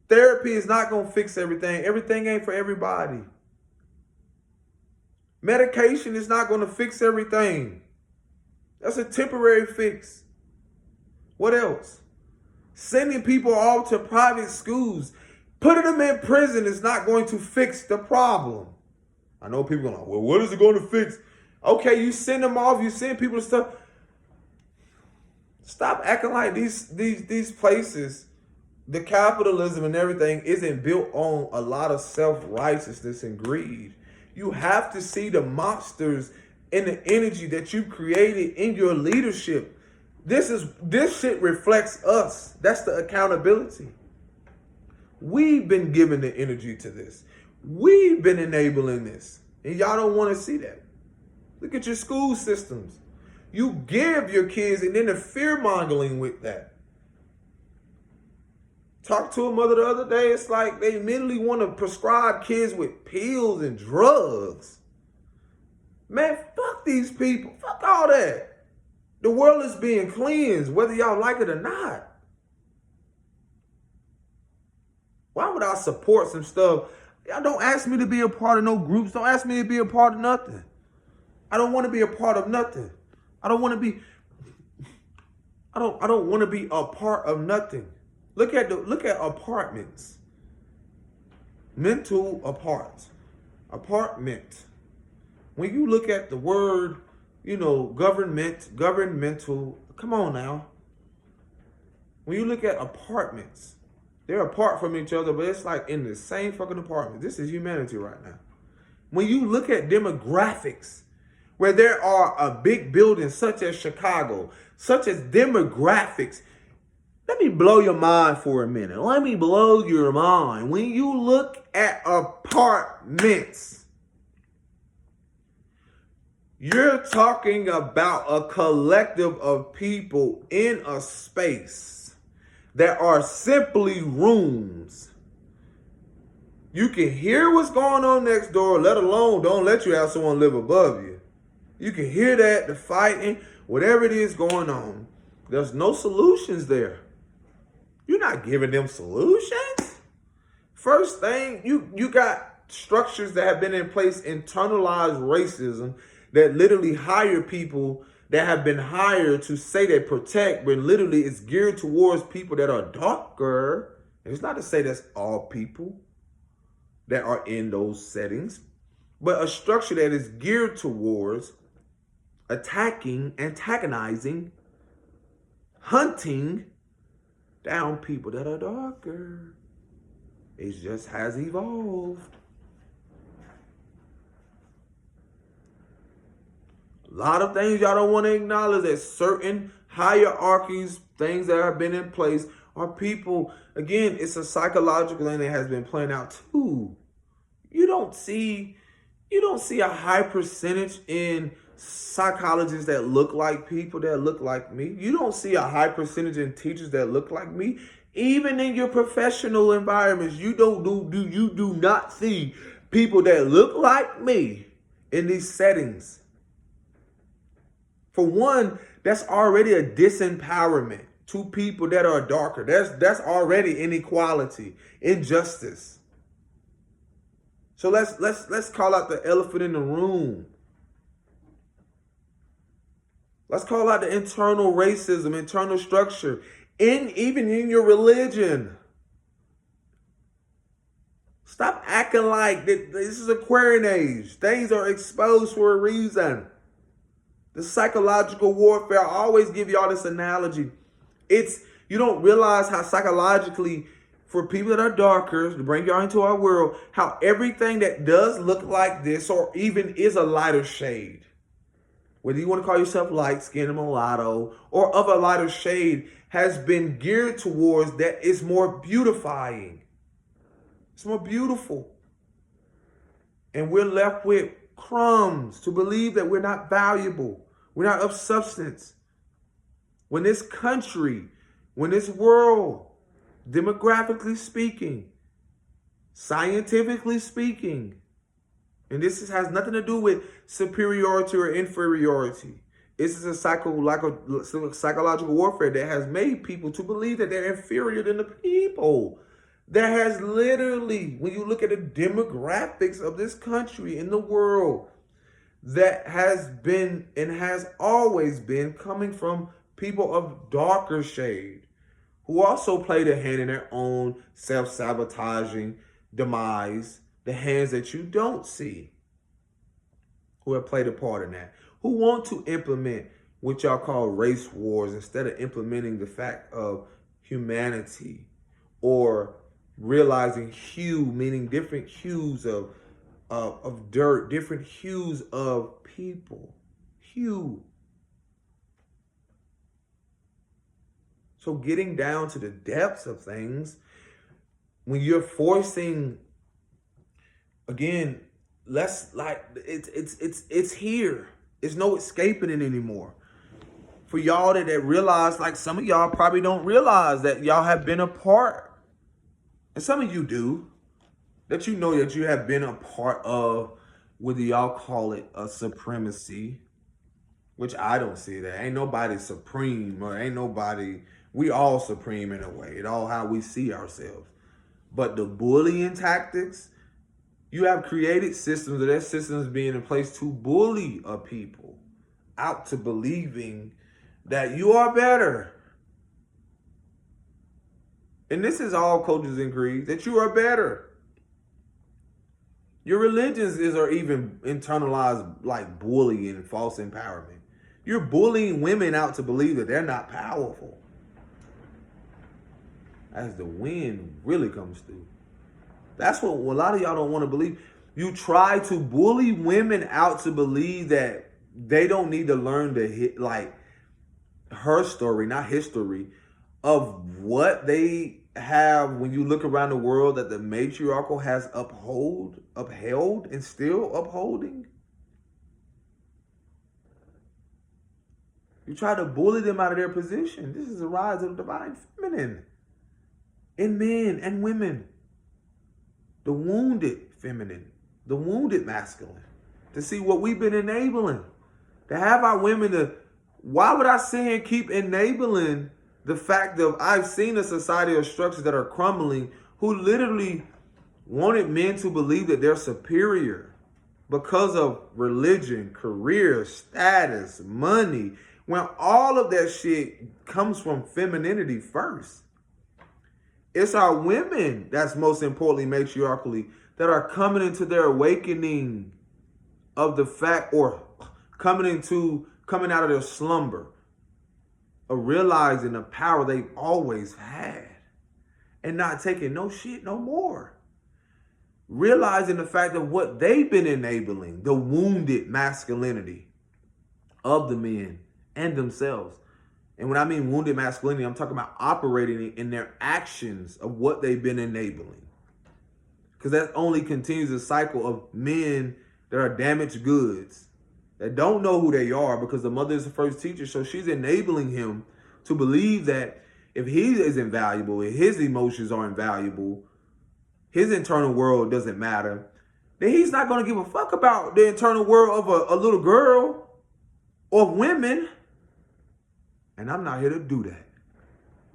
S1: Therapy is not going to fix everything. Everything ain't for everybody. Medication is not going to fix everything. That's a temporary fix. What else? Sending people off to private schools, putting them in prison is not going to fix the problem. I know people are like, well, what is it going to fix? Okay, you send them off, you send people to stuff. Stop acting like these places, the capitalism and everything isn't built on a lot of self-righteousness and greed. You have to see the monsters and the energy that you created in your leadership. This shit reflects us. That's the accountability. We've been giving the energy to this. We've been enabling this. And y'all don't want to see that. Look at your school systems. You give your kids and then the fear-mongering with that. Talked to a mother the other day. It's like they immediately want to prescribe kids with pills and drugs. Man, fuck these people. Fuck all that. The world is being cleansed, whether y'all like it or not. Why would I support some stuff? Y'all don't ask me to be a part of no groups. Don't ask me to be a part of nothing. I don't want to be a part of nothing. I don't want to be a part of nothing. Look at apartments. Mental apartment. When you look at the word, governmental, come on now. When you look at apartments, they're apart from each other, but it's like in the same fucking apartment. This is humanity right now. When you look at demographics, where there are a big building such as Chicago, such as demographics, let me blow your mind for a minute. Let me blow your mind. When you look at apartments, you're talking about a collective of people in a space that are simply rooms. You can hear what's going on next door, let alone don't let you have someone live above you. You can hear that, the fighting, whatever it is going on. There's no solutions there. You're not giving them solutions. First thing, you got structures that have been in place, internalized racism, that literally hire people that have been hired to say they protect, when literally it's geared towards people that are darker. And it's not to say that's all people that are in those settings, but a structure that is geared towards attacking, antagonizing, hunting down people that are darker. It just has evolved. A lot of things y'all don't want to acknowledge, that certain hierarchies, things that have been in place, are people. Again, it's a psychological thing that has been playing out too. You don't see a high percentage in psychologists that look like people that look like me. You don't see a high percentage in teachers that look like me. Even in your professional environments, you do not see people that look like me in these settings. For one, that's already a disempowerment to people that are darker. That's already inequality, injustice. So let's call out the elephant in the room. Let's call out the internal racism, internal structure, even in your religion. Stop acting like this is Aquarian age. Things are exposed for a reason. The psychological warfare, I always give y'all this analogy. You don't realize how psychologically, for people that are darker, to bring y'all into our world, how everything that does look like this, or even is a lighter shade, whether you want to call yourself light skin, mulatto, or of a lighter shade, has been geared towards that is more beautifying. It's more beautiful. And we're left with crumbs to believe that we're not valuable. We're not of substance. When this country, when this world, demographically speaking, scientifically speaking, and this has nothing to do with superiority or inferiority. This is a psychological warfare that has made people to believe that they're inferior than the people. That has literally, when you look at the demographics of this country and the world, that has been and has always been coming from people of darker shade, who also played a hand in their own self-sabotaging demise, the hands that you don't see, who have played a part in that, who want to implement what y'all call race wars instead of implementing the fact of humanity, or realizing hue, meaning different hues of dirt, different hues of people. Hue. So getting down to the depths of things, when you're forcing, again, let's like it's here. There's no escaping it anymore. For y'all that realize, like some of y'all probably don't realize that y'all have been a part, and some of you do, that you know that you have been a part of, whether y'all call it a supremacy, which I don't see that. Ain't nobody supreme, or ain't nobody, we all supreme in a way. It all how we see ourselves. But the bullying tactics, you have created systems, or their systems being in place to bully a people out to believing that you are better. And this is all cultures and creeds, that you are better. Your religions are even internalized like bullying and false empowerment. You're bullying women out to believe that they're not powerful. As the wind really comes through. That's what a lot of y'all don't want to believe. You try to bully women out to believe that they don't need to learn to hit, like, her story, not history, of what they have when you look around the world that the matriarchal has upheld and still upholding. You try to bully them out of their position. This is the rise of the divine feminine in men and women. The wounded feminine, the wounded masculine. To see what we've been enabling. To have our women to, why would I sit here and keep enabling the fact of, I've seen a society of structures that are crumbling who literally wanted men to believe that they're superior because of religion, career, status, money, when all of that shit comes from femininity first. It's our women that's most importantly matriarchally that are coming into their awakening of the fact, or coming out of their slumber, of realizing the power they've always had and not taking no shit no more. Realizing the fact of what they've been enabling, the wounded masculinity of the men and themselves. And when I mean wounded masculinity, I'm talking about operating in their actions of what they've been enabling. Because that only continues a cycle of men that are damaged goods, that don't know who they are because the mother is the first teacher. So she's enabling him to believe that if he is invaluable, if his emotions are invaluable, his internal world doesn't matter, then he's not going to give a fuck about the internal world of a little girl or women. And I'm not here to do that.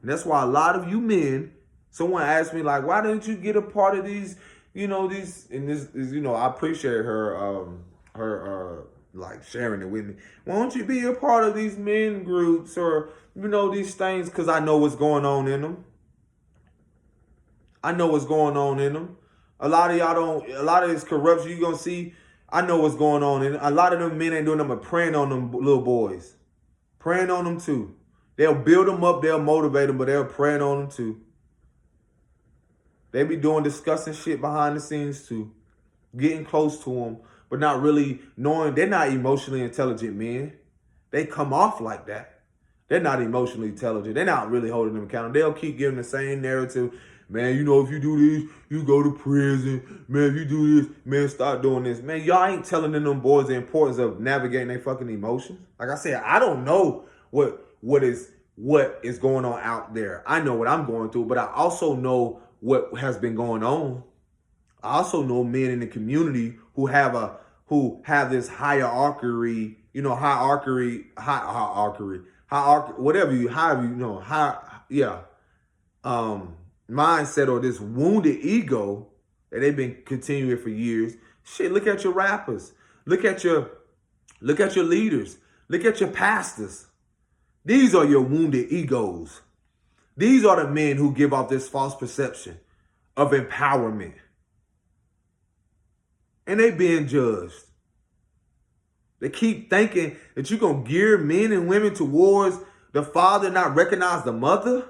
S1: And that's why a lot of you men, someone asked me, like, why didn't you get a part of these, these, and this is, I appreciate her, like sharing it with me. Why don't you be a part of these men groups or, these things? Because I know what's going on in them. I know what's going on in them. A lot of y'all don't, a lot of this corruption you're going to see, I know what's going on in them. A lot of them men ain't doing nothing but praying on them little boys. Praying on them too. They'll build them up, they'll motivate them, but they'll praying on them too. They be doing disgusting shit behind the scenes too. Getting close to them, but not really knowing they're not emotionally intelligent men. They come off like that. They're not emotionally intelligent. They're not really holding them accountable. They'll keep giving the same narrative. Man, if you do this, you go to prison. Man, if you do this, man, start doing this. Man, y'all ain't telling them boys the importance of navigating their fucking emotions. Like I said, I don't know what is going on out there. I know what I'm going through, but I also know what has been going on. I also know men in the community who have this hierarchy, mindset, or this wounded ego that they've been continuing for years. Shit, look at your rappers. Look at your leaders. Look at your pastors. These are your wounded egos. These are the men who give off this false perception of empowerment. And they being judged. They keep thinking that you're going to gear men and women towards the father, not recognize the mother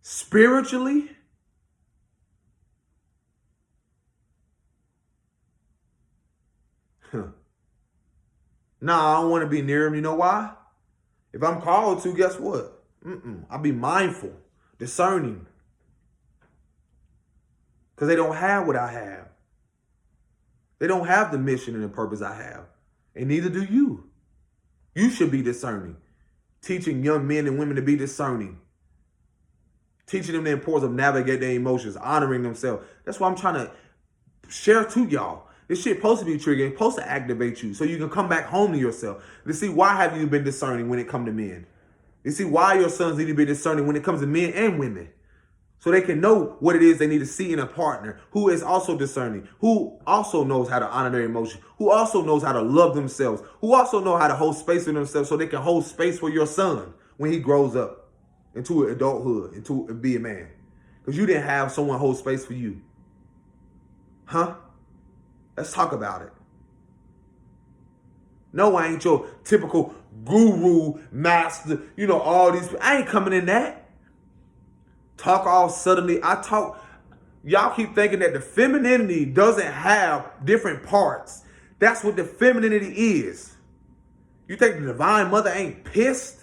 S1: spiritually. Nah, I don't want to be near him. You know why? If I'm called to, guess what? I'll be mindful, discerning. because they don't have what I have. They don't have the mission and the purpose I have. And neither do you. You should be discerning. Teaching young men and women to be discerning. Teaching them the importance of navigating their emotions, honoring themselves. That's why I'm trying to share to y'all. This shit supposed to be triggering, supposed to activate you so you can come back home to yourself. To see why have you been discerning when it comes to men. You see why your sons need to be discerning when it comes to men and women. So they can know what it is they need to see in a partner who is also discerning, who also knows how to honor their emotions, who also knows how to love themselves, who also know how to hold space for themselves so they can hold space for your son when he grows up into adulthood, into be a man. Because you didn't have someone hold space for you. Huh? Let's talk about it. No, I ain't your typical guru, master, all these. I ain't coming in that. Talk all suddenly. Y'all keep thinking that the femininity doesn't have different parts. That's what the femininity is. You think the divine mother ain't pissed?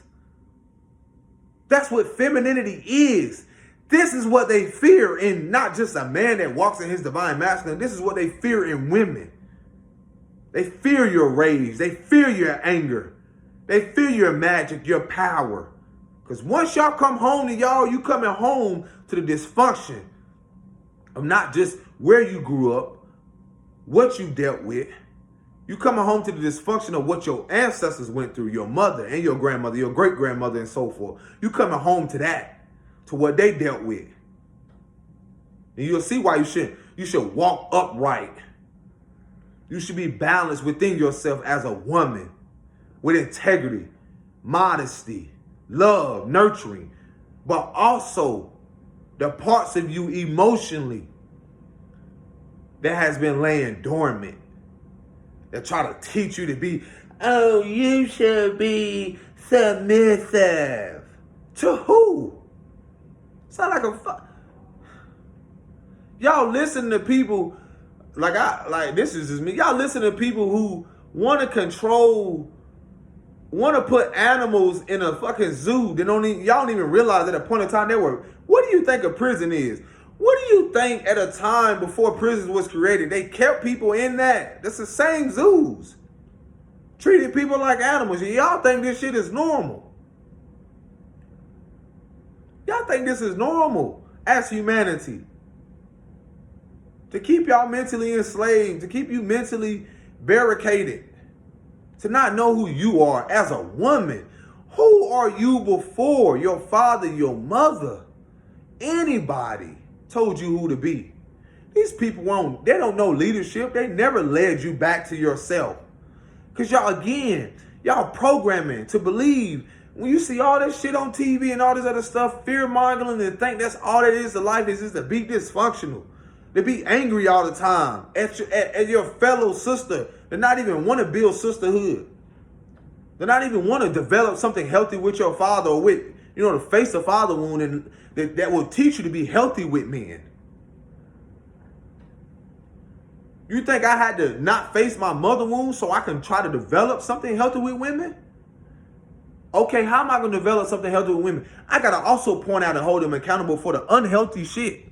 S1: That's what femininity is. This is what they fear in not just a man that walks in his divine masculine. This is what they fear in women. They fear your rage. They fear your anger. They fear your magic, your power. Because once y'all come home to y'all, you coming home to the dysfunction of not just where you grew up, what you dealt with. You coming home to the dysfunction of what your ancestors went through, your mother and your grandmother, your great-grandmother and so forth. You coming home to that, to what they dealt with. And you'll see why you should walk upright. You should be balanced within yourself as a woman with integrity, modesty, love, nurturing, but also the parts of you emotionally that has been laying dormant, that try to teach you to be, oh, you should be submissive. To who? Sound like a y'all listen to people this is just me. Y'all listen to people who want to control, want to put animals in a fucking zoo. Y'all don't even realize at a point in time they were. What do you think a prison is? What do you think at a time before prisons was created, they kept people in that? That's the same zoos. Treated people like animals. And y'all think this shit is normal. Y'all think this is normal as humanity. To keep y'all mentally enslaved, to keep you mentally barricaded, to not know who you are as a woman. Who are you before your father, your mother, anybody told you who to be? These people they don't know leadership. They never led you back to yourself. Because y'all programming to believe when you see all this shit on TV and all this other stuff, fear-mongering, and think that's all it is to life is just to be dysfunctional. To be angry all the time at your fellow sister. To not even want to build sisterhood. To not even want to develop something healthy with your father or with, to face the father wound and that will teach you to be healthy with men. You think I had to not face my mother wound so I can try to develop something healthy with women? Okay, how am I going to develop something healthy with women? I got to also point out and hold them accountable for the unhealthy shit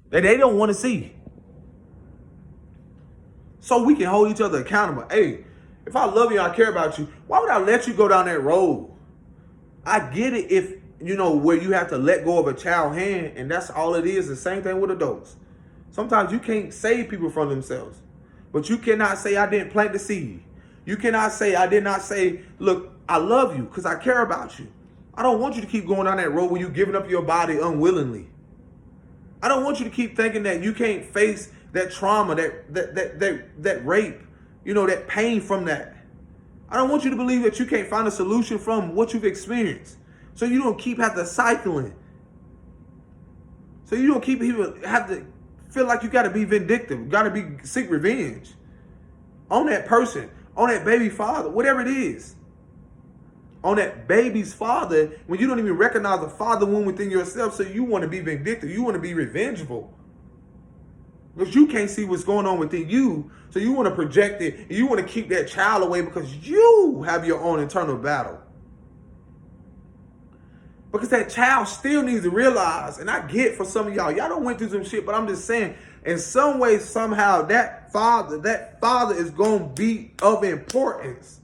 S1: that they don't want to see. So we can hold each other accountable. Hey, if I love you and I care about you, why would I let you go down that road? I get it if, where you have to let go of a child's hand, and that's all it is. The same thing with adults. Sometimes you can't save people from themselves. But you cannot say, I didn't plant the seed. You cannot say, I did not say, look, I love you because I care about you. I don't want you to keep going down that road where you're giving up your body unwillingly. I don't want you to keep thinking that you can't face that trauma, that rape, that pain from that. I don't want you to believe that you can't find a solution from what you've experienced. So you don't keep having to cycling. So you don't keep even have to feel like you got to be vindictive, got to seek revenge on that person, on that baby father, whatever it is. On that baby's father, when you don't even recognize the father wound within yourself, so you want to be vindictive, you want to be revengeful. Because you can't see what's going on within you, so you want to project it, and you want to keep that child away because you have your own internal battle. Because that child still needs to realize, and I get for some of y'all don't went through some shit, but I'm just saying, in some way, somehow, that father is going to be of importance.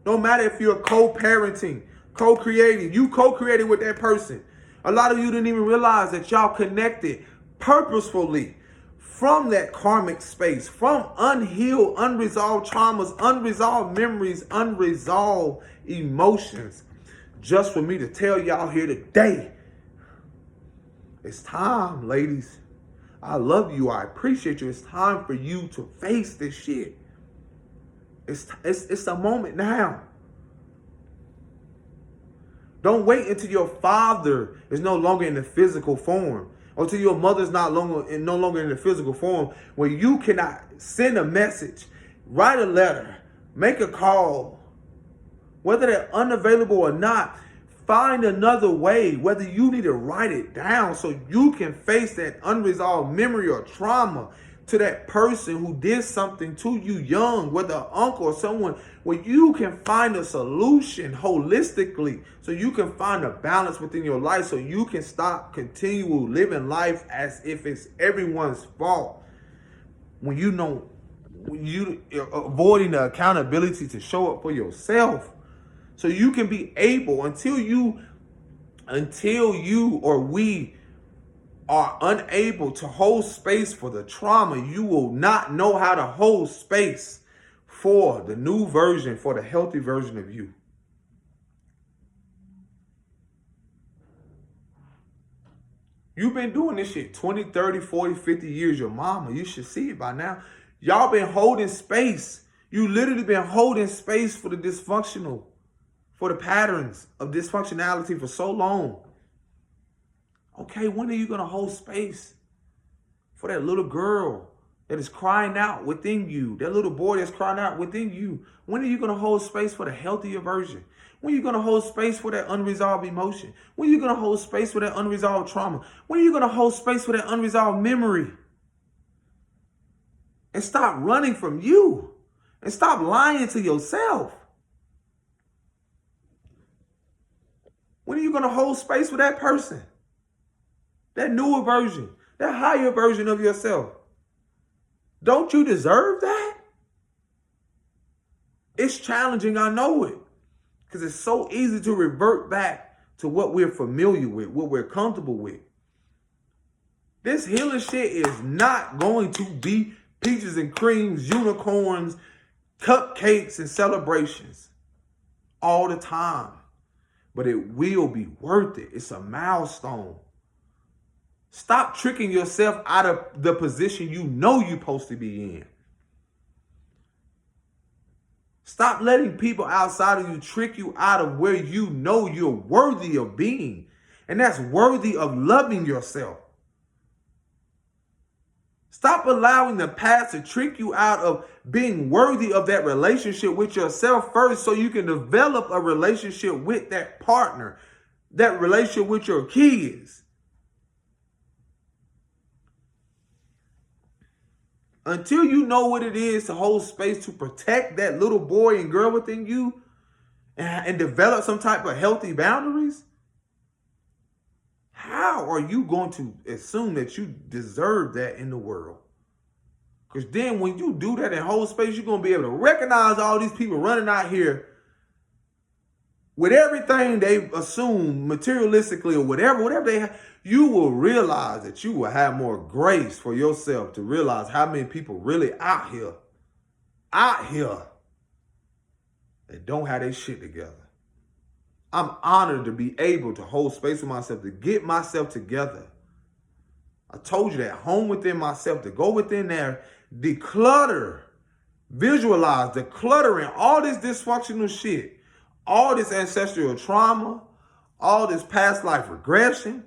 S1: No matter if you're co-parenting, co-creating, you co-created with that person. A lot of you didn't even realize that y'all connected purposefully from that karmic space, from unhealed, unresolved traumas, unresolved memories, unresolved emotions. Just for me to tell y'all here today, it's time, ladies. I love you. I appreciate you. It's time for you to face this shit. It's a moment now. Don't wait until your father is no longer in the physical form, or until your mother's no longer in the physical form, where you cannot send a message, write a letter, make a call. Whether they're unavailable or not, find another way. Whether you need to write it down so you can face that unresolved memory or trauma to that person who did something to you young, whether an uncle or someone, where you can find a solution holistically, so you can find a balance within your life, so you can stop continual living life as if it's everyone's fault. When you avoiding the accountability to show up for yourself. So you can be able, until you or we are unable to hold space for the trauma, you will not know how to hold space for the new version, for the healthy version of you. You've been doing this shit 20, 30, 40, 50 years. Your mama, you should see it by now. Y'all been holding space. You literally been holding space for the dysfunctional, for the patterns of dysfunctionality for so long. Okay, when are you going to hold space for that little girl that is crying out within you, that little boy that's crying out within you? When are you going to hold space for the healthier version? When are you going to hold space for that unresolved emotion? When are you going to hold space for that unresolved trauma? When are you going to hold space for that unresolved memory? And stop running from you. And stop lying to yourself. When are you going to hold space for that person? That newer version, that higher version of yourself. Don't you deserve that? It's challenging, I know it. Because it's so easy to revert back to what we're familiar with, what we're comfortable with. This healing shit is not going to be peaches and creams, unicorns, cupcakes, and celebrations all the time. But it will be worth it. It's a milestone. Stop tricking yourself out of the position you know you're supposed to be in. Stop letting people outside of you trick you out of where you know you're worthy of being. And that's worthy of loving yourself. Stop allowing the past to trick you out of being worthy of that relationship with yourself first, so you can develop a relationship with that partner, that relationship with your kids. Until you know what it is to hold space to protect that little boy and girl within you and develop some type of healthy boundaries, how are you going to assume that you deserve that in the world? Because then when you do that and hold space, you're going to be able to recognize all these people running out here with everything they assume materialistically or whatever they have. You will realize that you will have more grace for yourself to realize how many people really out here that don't have their shit together. I'm honored to be able to hold space for myself, to get myself together. I told you that, home within myself, to go within there, declutter, visualize, decluttering all this dysfunctional shit, all this ancestral trauma, all this past life regression,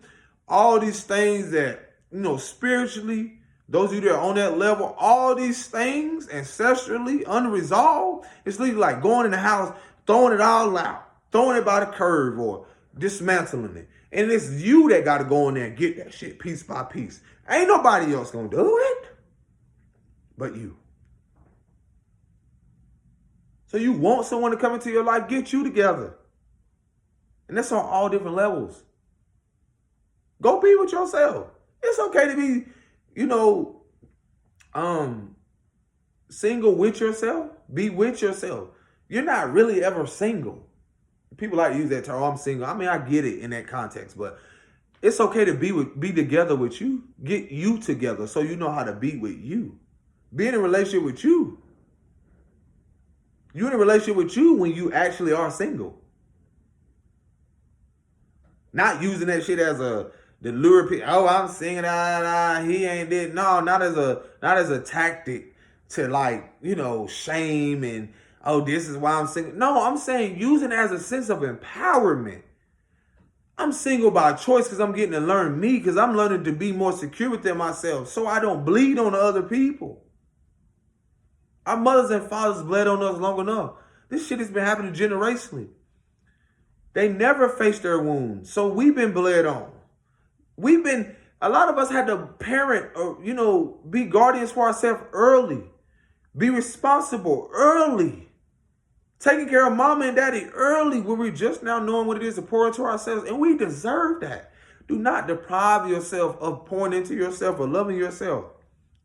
S1: all these things that, spiritually, those of you that are on that level, all these things ancestrally unresolved, it's literally like going in the house, throwing it all out, throwing it by the curb or dismantling it. And it's you that got to go in there and get that shit piece by piece. Ain't nobody else going to do it but you. So you want someone to come into your life, get you together. And that's on all different levels. Go be with yourself. It's okay to be, single with yourself. Be with yourself. You're not really ever single. People like to use that term, I'm single. I mean, I get it in that context, but it's okay to be together with you. Get you together so you know how to be with you. Be in a relationship with you. You're in a relationship with you when you actually are single. Not using that shit as the lure. Oh, I'm single. He ain't did. No, not as a tactic to shame and this is why I'm single. No, I'm saying using it as a sense of empowerment. I'm single by choice because I'm getting to learn me, because I'm learning to be more secure within myself so I don't bleed on other people. Our mothers and fathers bled on us long enough. This shit has been happening generationally. They never faced their wounds, so we've been bled on. A lot of us had to parent or, be guardians for ourselves early. Be responsible early. Taking care of mama and daddy early when we're just now knowing what it is to pour into ourselves. And we deserve that. Do not deprive yourself of pouring into yourself or loving yourself.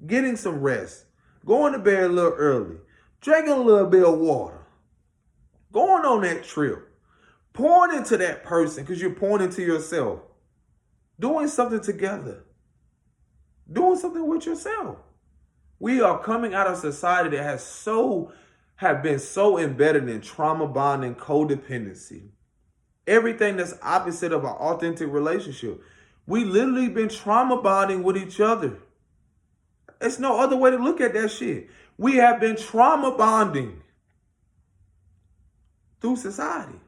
S1: Getting some rest. Going to bed a little early. Drinking a little bit of water. Going on that trip. Pouring into that person because you're pouring into yourself. Doing something together. Doing something with yourself. We are coming out of society that have been so embedded in trauma bonding, codependency. Everything that's opposite of an authentic relationship. We literally been trauma bonding with each other. It's no other way to look at that shit. We have been trauma bonding through society.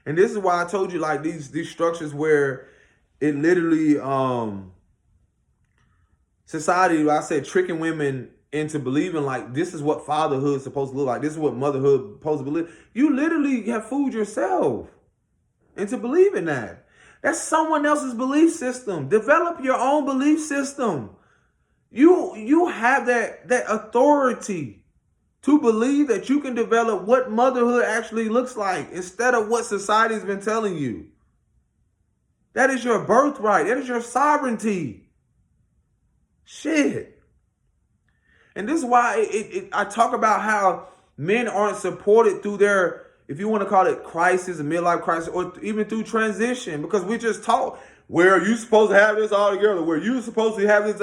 S1: And this is why I told you these structures where it literally society, I said, tricking women into believing this is what fatherhood is supposed to look like. This is what motherhood is supposed to believe. You literally have fooled yourself into believing that. That's someone else's belief system. Develop your own belief system. You have that authority to believe that you can develop what motherhood actually looks like instead of what society's been telling you. That is your birthright. That is your sovereignty. Shit. And this is why I talk about how men aren't supported through their, if you want to call it crisis, a midlife crisis, or even through transition, because we just taught, where are you supposed to have this all together? Where you supposed to have this?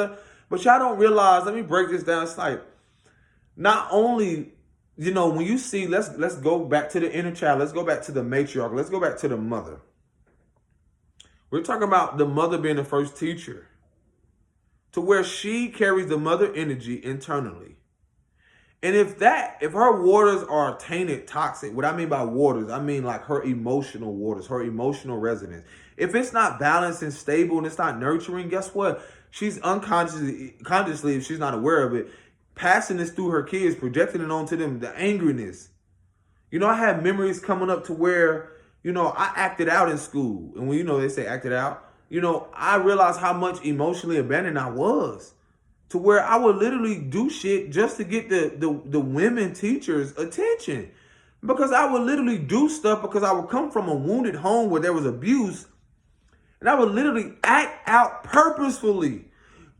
S1: But y'all don't realize, let me break this down. It's not only, when you see, let's go back to the inner child. Let's go back to the matriarch. Let's go back to the mother. We're talking about the mother being the first teacher, to where she carries the mother energy internally. And if her waters are tainted, toxic, what I mean by waters, I mean her emotional waters, her emotional resonance. If it's not balanced and stable and it's not nurturing, guess what? She's consciously, if she's not aware of it, passing this through her kids, projecting it onto them, the angriness. I have memories coming up to where, I acted out in school. And when, they say acted out, I realized how much emotionally abandoned I was, to where I would literally do shit just to get the women teachers' attention. Because I would literally do stuff because I would come from a wounded home where there was abuse. And I would literally act out purposefully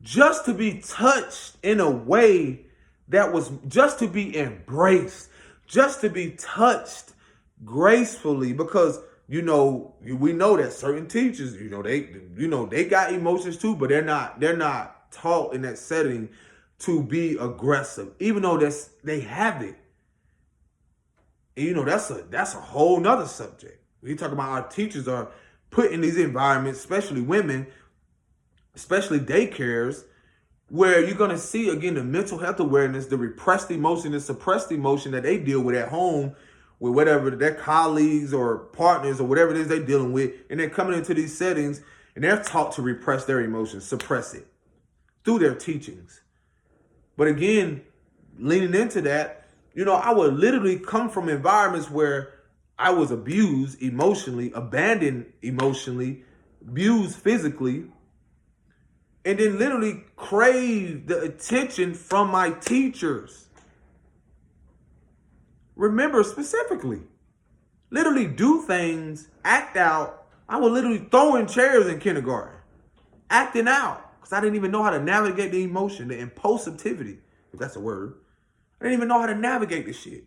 S1: just to be touched in a way that was just to be embraced, just to be touched gracefully. Because, we know that certain teachers, they got emotions too, but they're not taught in that setting to be aggressive, even though they have it. And, that's a whole nother subject. We talk about our teachers are put in these environments, especially women, especially daycares, where you're going to see, again, the mental health awareness, the repressed emotion, the suppressed emotion that they deal with at home, with whatever their colleagues or partners or whatever it is they're dealing with. And they're coming into these settings and they're taught to repress their emotions, suppress it through their teachings. But again, leaning into that, I would literally come from environments where I was abused emotionally, abandoned emotionally, abused physically, and then literally crave the attention from my teachers. remember specifically. Literally do things, act out. I was literally throwing chairs in kindergarten, acting out, because I didn't even know how to navigate the emotion, the impulsivity, if that's a word. I didn't even know how to navigate this shit.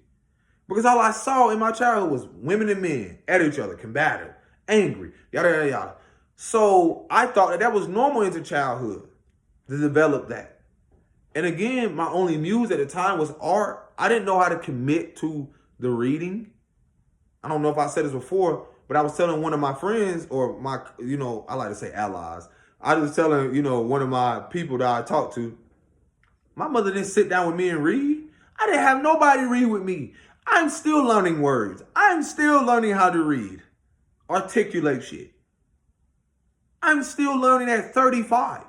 S1: Because all I saw in my childhood was women and men at each other, combative, angry, yada, yada, yada. So I thought that was normal into childhood to develop that. And again, my only muse at the time was art. I didn't know how to commit to the reading. I don't know if I said this before, but I was telling one of my friends, or my, I like to say allies. I was telling, one of my people that I talked to, my mother didn't sit down with me and read. I didn't have nobody read with me. I'm still learning words. I'm still learning how to read, articulate shit. I'm still learning at 35.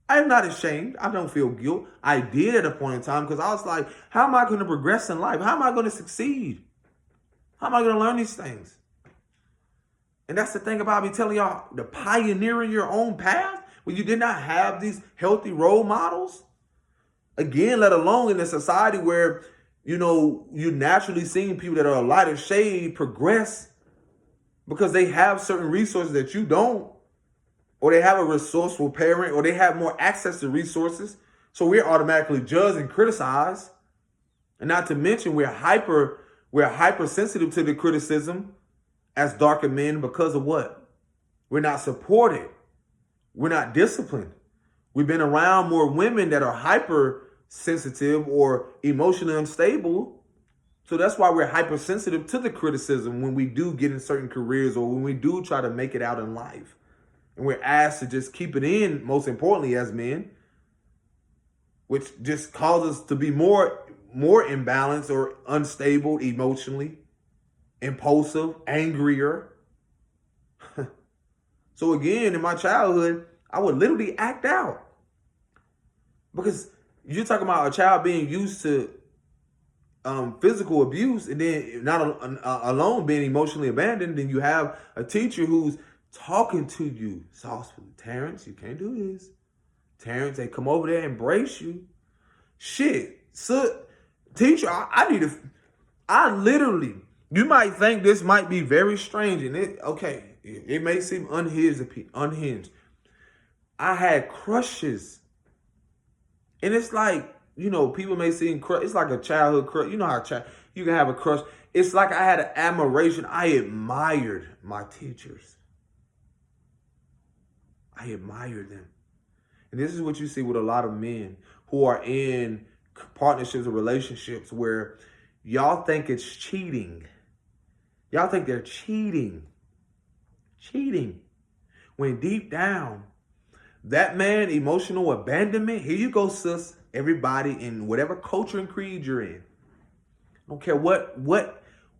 S1: I am not ashamed. I don't feel guilt. I did at a point in time because I was like, how am I going to progress in life? How am I going to succeed? How am I going to learn these things? And that's the thing about me telling y'all, the pioneering your own path when you did not have these healthy role models. Again, let alone in a society where, you're naturally seeing people that are a lighter shade progress because they have certain resources that you don't, or they have a resourceful parent, or they have more access to resources. So we're automatically judged and criticized. And not to mention we're hypersensitive to the criticism as darker men because of what? We're not supported. We're not disciplined. We've been around more women that are hypersensitive or emotionally unstable. So that's why we're hypersensitive to the criticism when we do get in certain careers or when we do try to make it out in life. And we're asked to just keep it in, most importantly as men, which just causes us to be more imbalanced or unstable emotionally, impulsive, angrier. So again, in my childhood, I would literally act out. Because you're talking about a child being used to physical abuse, and then not alone being emotionally abandoned, then you have a teacher who's talking to you softly. Terrence, you can't do this. Terrence, they come over there and embrace you. Shit. So, teacher, I literally, you might think this might be very strange, and it may seem unhinged. I had crushes. And it's like, people may see it's like a childhood crush. You know how you can have a crush. It's like I had an admiration. I admired my teachers. I admired them. And this is what you see with a lot of men who are in partnerships or relationships where y'all think it's cheating. Y'all think they're cheating. Cheating. When deep down, that man, emotional abandonment, here you go, sis. Everybody in whatever culture and creed you're in. I don't care what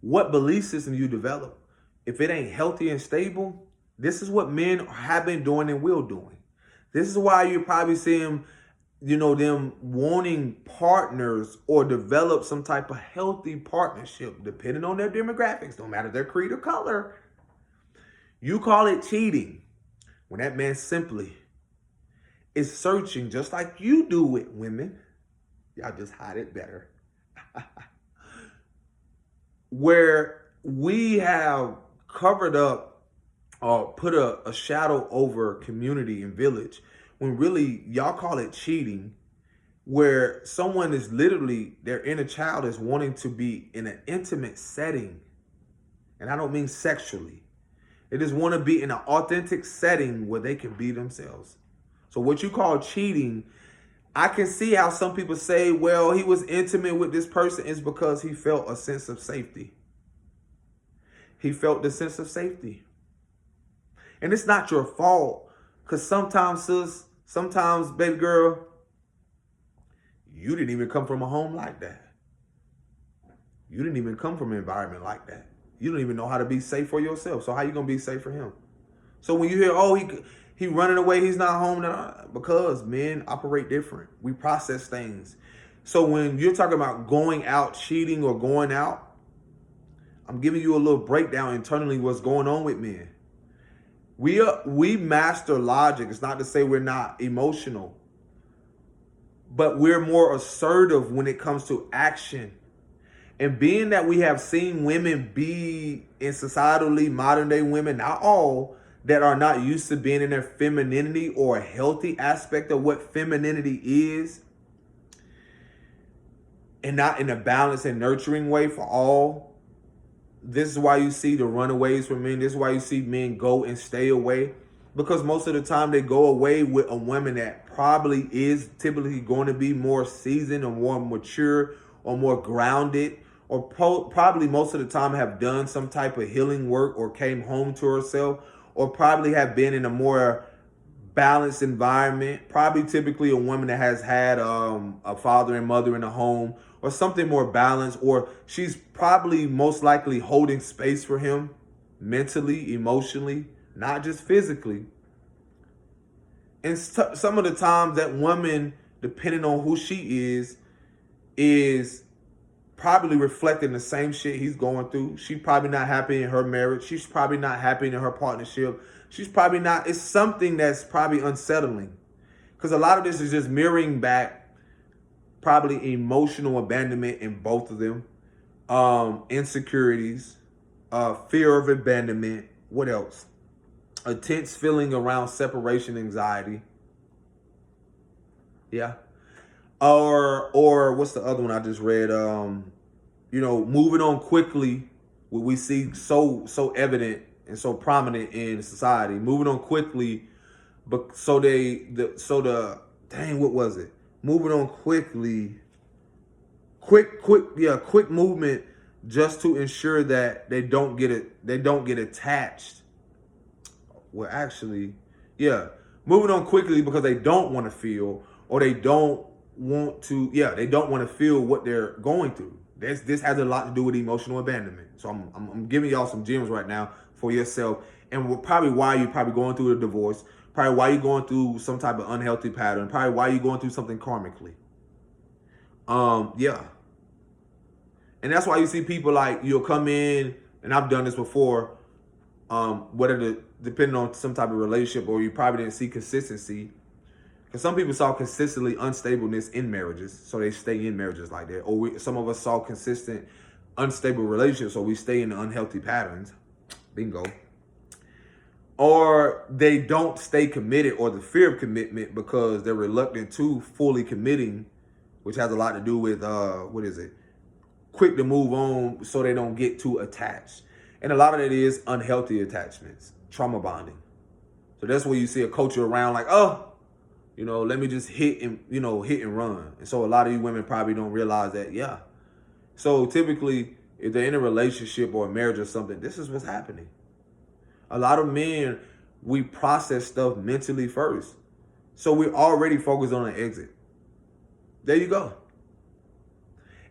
S1: belief system you develop. If it ain't healthy and stable, this is what men have been doing and will doing. This is why you probably see them, them wanting partners or develop some type of healthy partnership, depending on their demographics, no matter their creed or color. You call it cheating when that man simply is searching just like you do with women. Y'all just hide it better. Where we have covered up or put a shadow over community and village, when really y'all call it cheating, where someone is literally, their inner child is wanting to be in an intimate setting. And I don't mean sexually. They just want to be in an authentic setting where they can be themselves. So what you call cheating, I can see how some people say, well, he was intimate with this person is because he felt a sense of safety. He felt the sense of safety. And it's not your fault. Because sometimes, sis, sometimes, baby girl, you didn't even come from a home like that. You didn't even come from an environment like that. You don't even know how to be safe for yourself. So how you going to be safe for him? So when you hear, oh, he running away, he's not home, because men operate different. We process things. So when you're talking about going out, cheating or going out, I'm giving you a little breakdown internally what's going on with men. We master logic. It's not to say we're not emotional, but we're more assertive when it comes to action. And being that we have seen women be in societally modern day women, not all, that are not used to being in their femininity or a healthy aspect of what femininity is, and not in a balanced and nurturing way for all. This is why you see the runaways from men. This is why you see men go and stay away. Because most of the time they go away with a woman that probably is typically going to be more seasoned or more mature or more grounded, or probably most of the time have done some type of healing work or came home to herself, or probably have been in a more balanced environment. Probably typically a woman that has had a father and mother in the home, or something more balanced, or she's probably most likely holding space for him mentally, emotionally, not just physically. And some of the times that woman, depending on who she is probably reflecting the same shit he's going through. She's probably not happy in her marriage. She's probably not happy in her partnership. She's probably not, it's something that's probably unsettling. Because a lot of this is just mirroring back probably emotional abandonment in both of them, insecurities, fear of abandonment. What else? A tense feeling around separation anxiety. Yeah. Or what's the other one I just read? Moving on quickly, what we see so evident and so prominent in society. Moving on quickly, but what was it? Moving on quickly, quick movement, just to ensure that they don't get attached. Well, actually, moving on quickly because they don't want to feel, or they don't want to feel what they're going through. This has a lot to do with emotional abandonment. So I'm giving y'all some gems right now for yourself, and probably why you're probably going through a divorce, probably why you're going through some type of unhealthy pattern, probably why you're going through something karmically. And that's why you see people like, you'll come in, and I've done this before, depending on some type of relationship, or you probably didn't see consistency. Because some people saw consistently unstableness in marriages, so they stay in marriages like that. Or some of us saw consistent unstable relationships, so we stay in the unhealthy patterns. Bingo. Or they don't stay committed, or the fear of commitment, because they're reluctant to fully committing, which has a lot to do with, quick to move on so they don't get too attached. And a lot of it is unhealthy attachments, trauma bonding. So that's where you see a culture around like, let me just hit and run. And so a lot of you women probably don't realize that, So typically, if they're in a relationship or a marriage or something, this is what's happening. A lot of men, we process stuff mentally first. So we're already focused on an exit. There you go.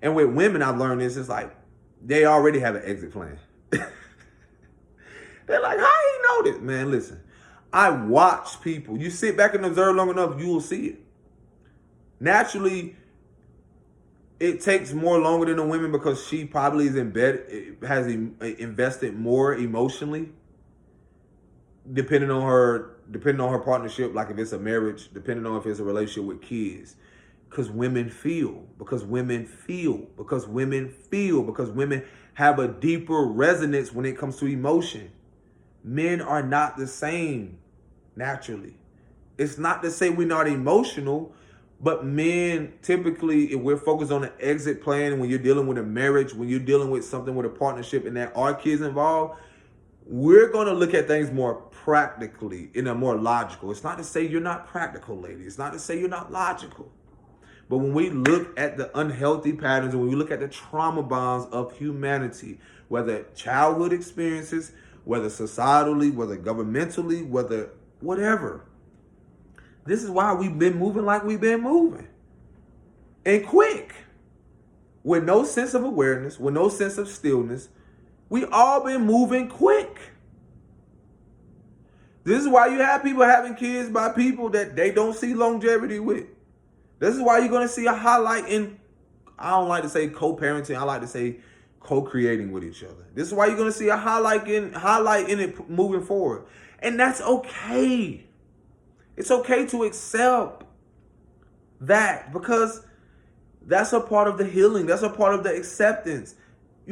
S1: And with women, I've learned this, it's like, they already have an exit plan. They're like, how you know this? Man, listen. I watch people. You sit back and observe long enough, you will see it. Naturally, it takes more longer than the women because she probably is has invested more emotionally, depending on her partnership. Like if it's a marriage, depending on if it's a relationship with kids. Because women have a deeper resonance when it comes to emotion. Men are not the same naturally. It's not to say we're not emotional, but men typically, if we're focused on an exit plan, when you're dealing with a marriage, when you're dealing with something with a partnership and there are kids involved, we're going to look at things more practically, in a more logical. It's not to say you're not practical, ladies. It's not to say you're not logical. But when we look at the unhealthy patterns, when we look at the trauma bonds of humanity, whether childhood experiences, whether societally, whether governmentally, whether whatever, this is why we've been moving like we've been moving. And quick. With no sense of awareness, with no sense of stillness, we all been moving quick. This is why you have people having kids by people that they don't see longevity with. This is why you're going to see a highlight in, I don't like to say co-parenting, I like to say co-creating with each other. This is why you're going to see a highlight in it moving forward. And that's okay. It's okay to accept that, because that's a part of the healing. That's a part of the acceptance.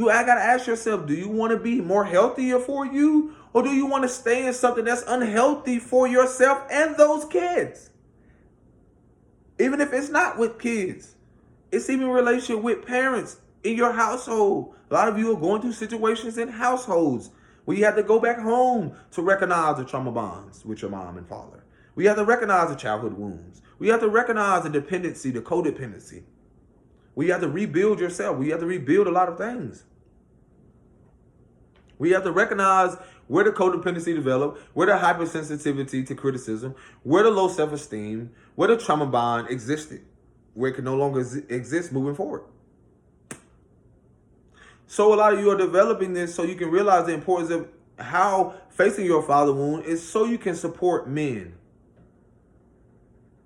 S1: I got to ask yourself, do you want to be more healthier for you? Or do you want to stay in something that's unhealthy for yourself and those kids? Even if it's not with kids, it's even relationship with parents in your household. A lot of you are going through situations in households where you have to go back home to recognize the trauma bonds with your mom and father. We have to recognize the childhood wounds. We have to recognize the dependency, the codependency. We have to rebuild yourself. We have to rebuild a lot of things. We have to recognize where the codependency developed, where the hypersensitivity to criticism, where the low self-esteem, where the trauma bond existed, where it can no longer exist moving forward. So a lot of you are developing this so you can realize the importance of how facing your father wound is so you can support men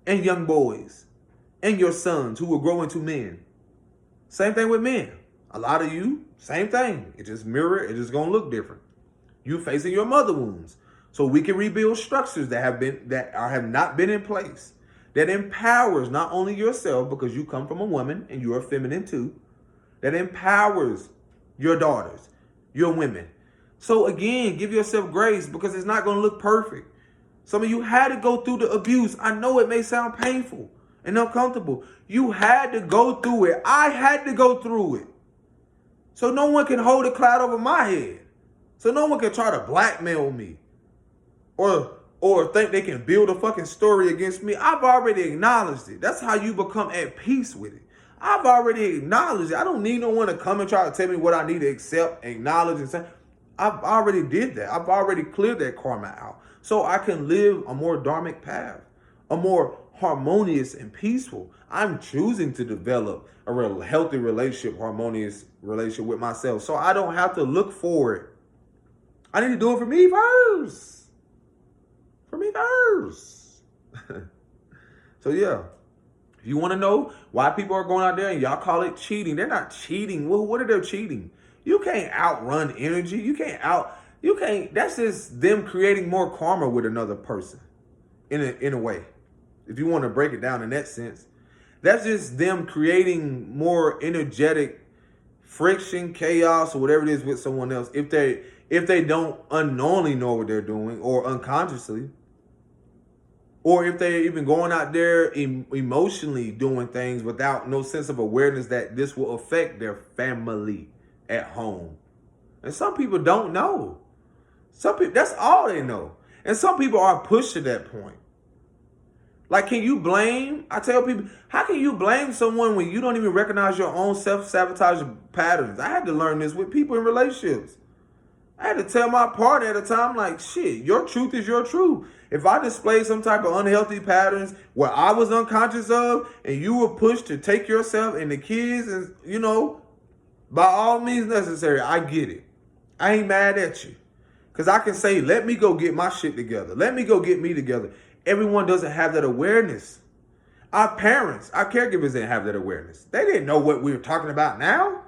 S1: and young boys and your sons who will grow into men. Same thing with men. A lot of you, same thing. It just gonna look different. You facing your mother wounds. So we can rebuild structures that have not been in place. That empowers not only yourself, because you come from a woman and you're feminine too. That empowers your daughters, your women. So again, give yourself grace because it's not gonna look perfect. Some of you had to go through the abuse. I know it may sound painful and uncomfortable. You had to go through it. I had to go through it. So no one can hold a cloud over my head. So no one can try to blackmail me or think they can build a fucking story against me. I've already acknowledged it. That's how you become at peace with it. I've already acknowledged it. I don't need no one to come and try to tell me what I need to accept, acknowledge, and say. I've already did that. I've already cleared that karma out. So I can live a more dharmic path, a more harmonious and peaceful. I'm choosing to develop a healthy relationship, harmonious relationship with myself. So I don't have to look for it. I need to do it for me first. For me first. So yeah. If you want to know why people are going out there and y'all call it cheating, they're not cheating. Well, what are they cheating? You can't outrun energy. You can't, that's just them creating more karma with another person in a way. If you want to break it down in that sense, that's just them creating more energetic friction, chaos, or whatever it is with someone else. If they don't unknowingly know what they're doing or unconsciously, or if they're even going out there emotionally doing things without no sense of awareness that this will affect their family at home. And some people don't know. Some people, that's all they know. And some people are pushed to that point. Like, can you blame? I tell people, how can you blame someone when you don't even recognize your own self-sabotage patterns? I had to learn this with people in relationships. I had to tell my partner at a time, like, shit, your truth is your truth. If I display some type of unhealthy patterns where I was unconscious of, and you were pushed to take yourself and the kids, and by all means necessary, I get it. I ain't mad at you. Because I can say, let me go get my shit together. Let me go get me together. Everyone doesn't have that awareness. Our parents, our caregivers didn't have that awareness. They didn't know what we were talking about now.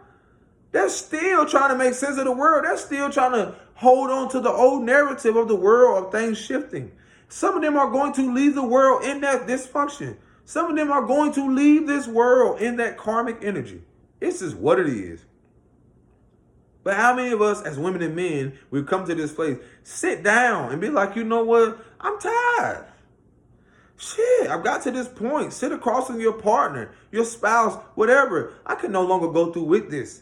S1: They're still trying to make sense of the world. They're still trying to hold on to the old narrative of the world of things shifting. Some of them are going to leave the world in that dysfunction. Some of them are going to leave this world in that karmic energy. It's just what it is. But how many of us as women and men, we've come to this place, sit down and be like, you know what? I'm tired. Shit, I've got to this point. Sit across from your partner, your spouse, whatever. I can no longer go through with this.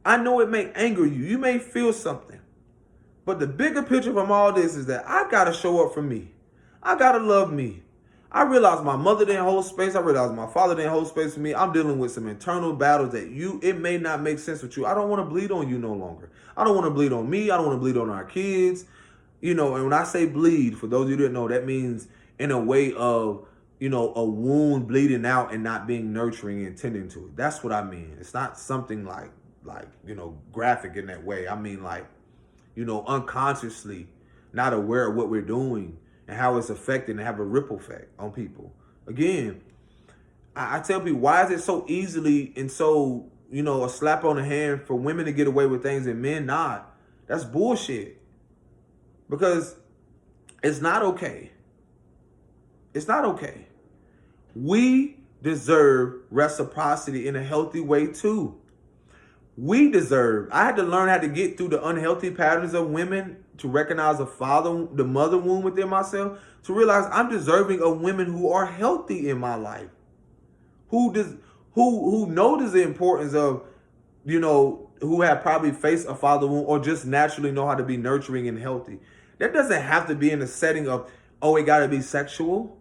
S1: I know it may anger you. You may feel something. But the bigger picture from all this is that I got to show up for me. I got to love me. I realized my mother didn't hold space. I realized my father didn't hold space for me. I'm dealing with some internal battles that it may not make sense with you. I don't want to bleed on you no longer. I don't want to bleed on me. I don't want to bleed on our kids. And when I say bleed, for those of you that know, that means in a way of, a wound bleeding out and not being nurturing and tending to it. That's what I mean. It's not something like graphic in that way. I mean unconsciously not aware of what we're doing and how it's affecting and have a ripple effect on people. Again, I tell people, why is it so easily and so, a slap on the hand for women to get away with things and men not? That's bullshit. Because it's not okay. It's not okay. We deserve reciprocity in a healthy way too. We deserve. I had to learn how to get through the unhealthy patterns of women to recognize the mother wound within myself, to realize I'm deserving of women who are healthy in my life, who notice the importance of, who have probably faced a father wound or just naturally know how to be nurturing and healthy. That doesn't have to be in the setting of, oh, it got to be sexual.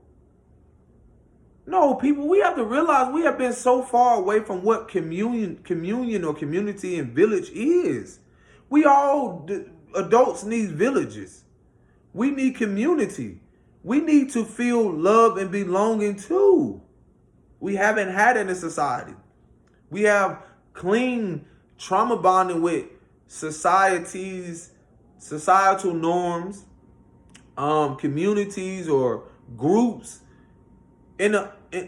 S1: No, people, we have to realize we have been so far away from what communion or community and village is. We all, adults, need villages. We need community. We need to feel love and belonging too. We haven't had it in society. We have clean trauma bonding with societal norms, communities or groups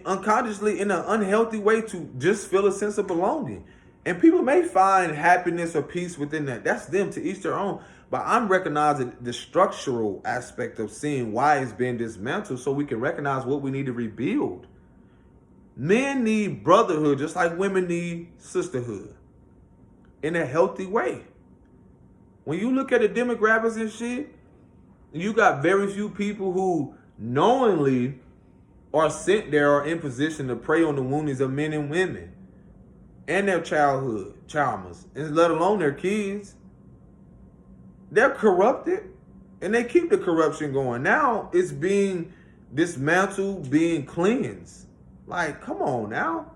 S1: unconsciously in an unhealthy way to just feel a sense of belonging. And people may find happiness or peace within that. That's them, to each their own. But I'm recognizing the structural aspect of seeing why it's been dismantled so we can recognize what we need to rebuild. Men need brotherhood just like women need sisterhood in a healthy way. When you look at the demographics and shit, you got very few people who knowingly are sent there or in position to prey on the woundings of men and women and their childhood traumas, and let alone their kids. They're corrupted and they keep the corruption going. Now it's being dismantled, being cleansed. Like, come on now.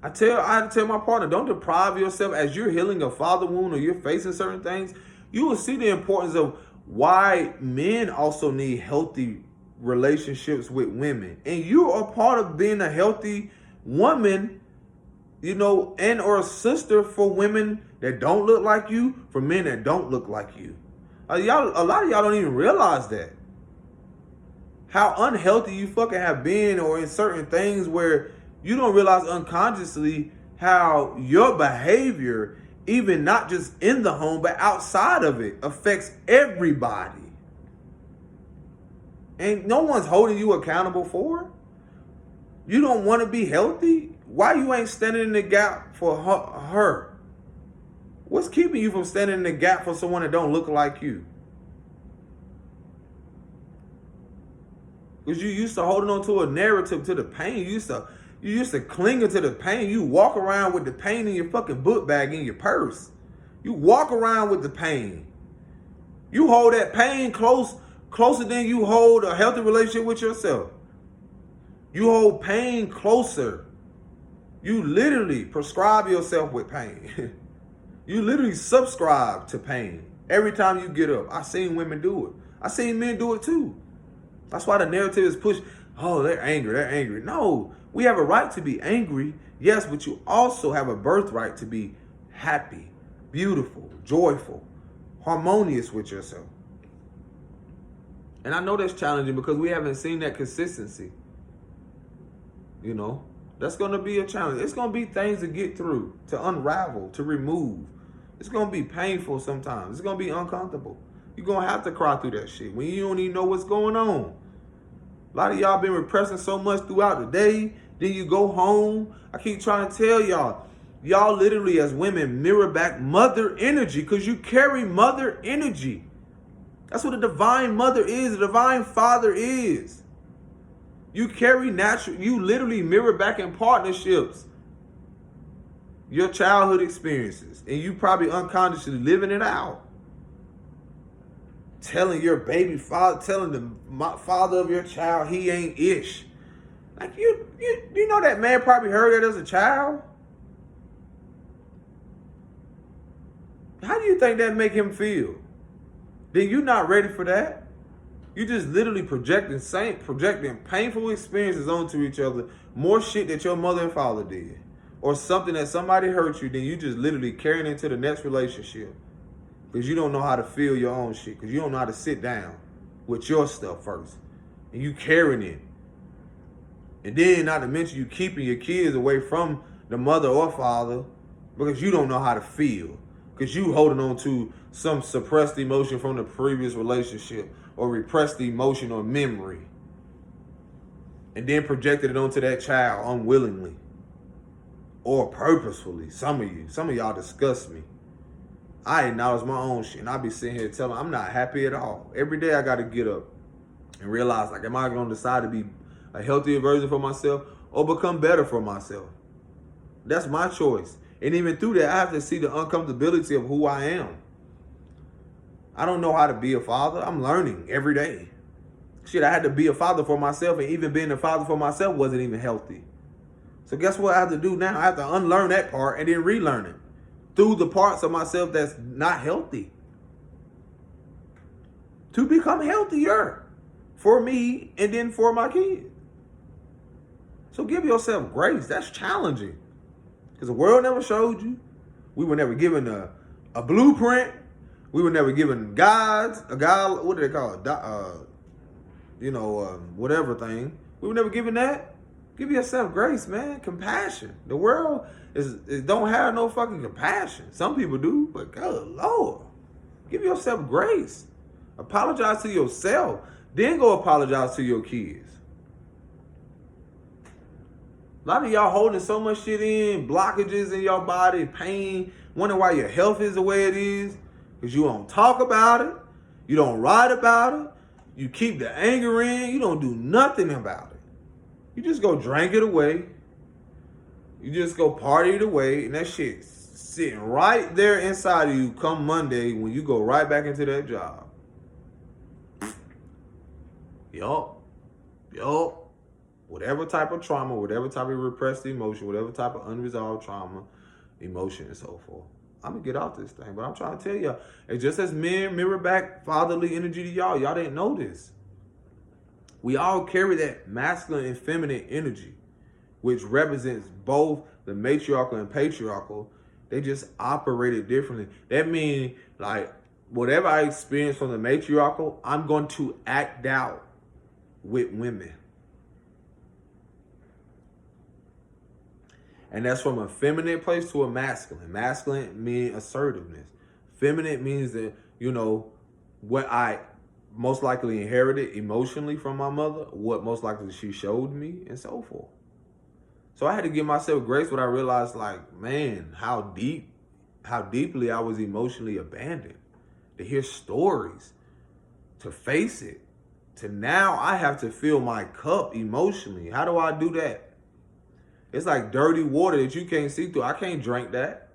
S1: I tell my partner, don't deprive yourself as you're healing a father wound or you're facing certain things. You will see the importance of why men also need healthy relationships with women. And you are part of being a healthy woman, and or a sister for women that don't look like you, for men that don't look like you. A lot of y'all don't even realize that. How unhealthy you fucking have been, or in certain things where you don't realize unconsciously how your behavior, even not just in the home, but outside of it, affects everybody. And no one's holding you accountable for it. You don't want to be healthy? Why you ain't standing in the gap for her? What's keeping you from standing in the gap for someone that don't look like you? Because you used to holding on to a narrative to the pain. You used to clinging to the pain. You walk around with the pain in your fucking book bag in your purse. You walk around with the pain. You hold that pain closer than you hold a healthy relationship with yourself. You hold pain closer. You literally prescribe yourself with pain. You literally subscribe to pain every time you get up. I've seen women do it. I've seen men do it too. That's why the narrative is pushed. Oh, they're angry. No, we have a right to be angry. Yes, but you also have a birthright to be happy, beautiful, joyful, harmonious with yourself. And I know that's challenging because we haven't seen that consistency. That's going to be a challenge. It's going to be things to get through, to unravel, to remove. It's going to be painful sometimes. It's going to be uncomfortable. You're going to have to cry through that shit when you don't even know what's going on. A lot of y'all been repressing so much throughout the day. Then you go home. I keep trying to tell y'all literally as women mirror back mother energy because you carry mother energy. That's what a divine mother is, a divine father is. You carry you literally mirror back in partnerships your childhood experiences, and you probably unconsciously living it out. Telling your baby father, telling the father of your child he ain't ish. Like you know that man probably heard that as a child. How do you think that make him feel? Then you're not ready for that. You just literally projecting painful experiences onto each other, more shit that your mother and father did, or something that somebody hurt you. Then you just literally carrying into the next relationship because you don't know how to feel your own shit, because you don't know how to sit down with your stuff first, and you carrying it. And then not to mention you keeping your kids away from the mother or father because you don't know how to feel, because you holding on to some suppressed emotion from the previous relationship or repressed emotion or memory, and then projected it onto that child unwillingly. or purposefully. Some of y'all disgust me. I acknowledge my own shit, and I be sitting here telling I'm not happy at all. Every day I got to get up and realize, like, am I going to decide to be a healthier version for myself or become better for myself? That's my choice. And even through that, I have to see the uncomfortability of who I am. I don't know how to be a father. I'm learning every day. Shit, I had to be a father for myself, and even being a father for myself wasn't even healthy. So guess what I have to do now? I have to unlearn that part and then relearn it through the parts of myself that's not healthy to become healthier for me and then for my kids. So give yourself grace. That's challenging because the world never showed you. We were never given a blueprint. We were never given guides, a guide, what do they call it? Whatever thing. We were never given that. Give yourself grace, man. Compassion. The world is don't have no fucking compassion. Some people do, but good Lord. Give yourself grace. Apologize to yourself. Then go apologize to your kids. A lot of y'all holding so much shit in, blockages in your body, pain, wondering why your health is the way it is. Because you don't talk about it. You don't write about it. You keep the anger in. You don't do nothing about it. You just go drink it away. You just go party it away. And that shit sitting right there inside of you come Monday when you go right back into that job. Yup. Whatever type of trauma, whatever type of repressed emotion, whatever type of unresolved trauma, emotion, and so forth. I'm going to get off this thing. But I'm trying to tell y'all, it just as men mirror back fatherly energy to y'all. Y'all didn't know this. We all carry that masculine and feminine energy, which represents both the matriarchal and patriarchal. They just operated differently. That means, like, whatever I experience from the matriarchal, I'm going to act out with women. And that's from a feminine place to a masculine. Masculine means assertiveness. Feminine means that, what I most likely inherited emotionally from my mother, what most likely she showed me, and so forth. So I had to give myself grace when I realized, like, man, how deeply I was emotionally abandoned. To hear stories, to face it, to now I have to fill my cup emotionally. How do I do that? It's like dirty water that you can't see through. I can't drink that.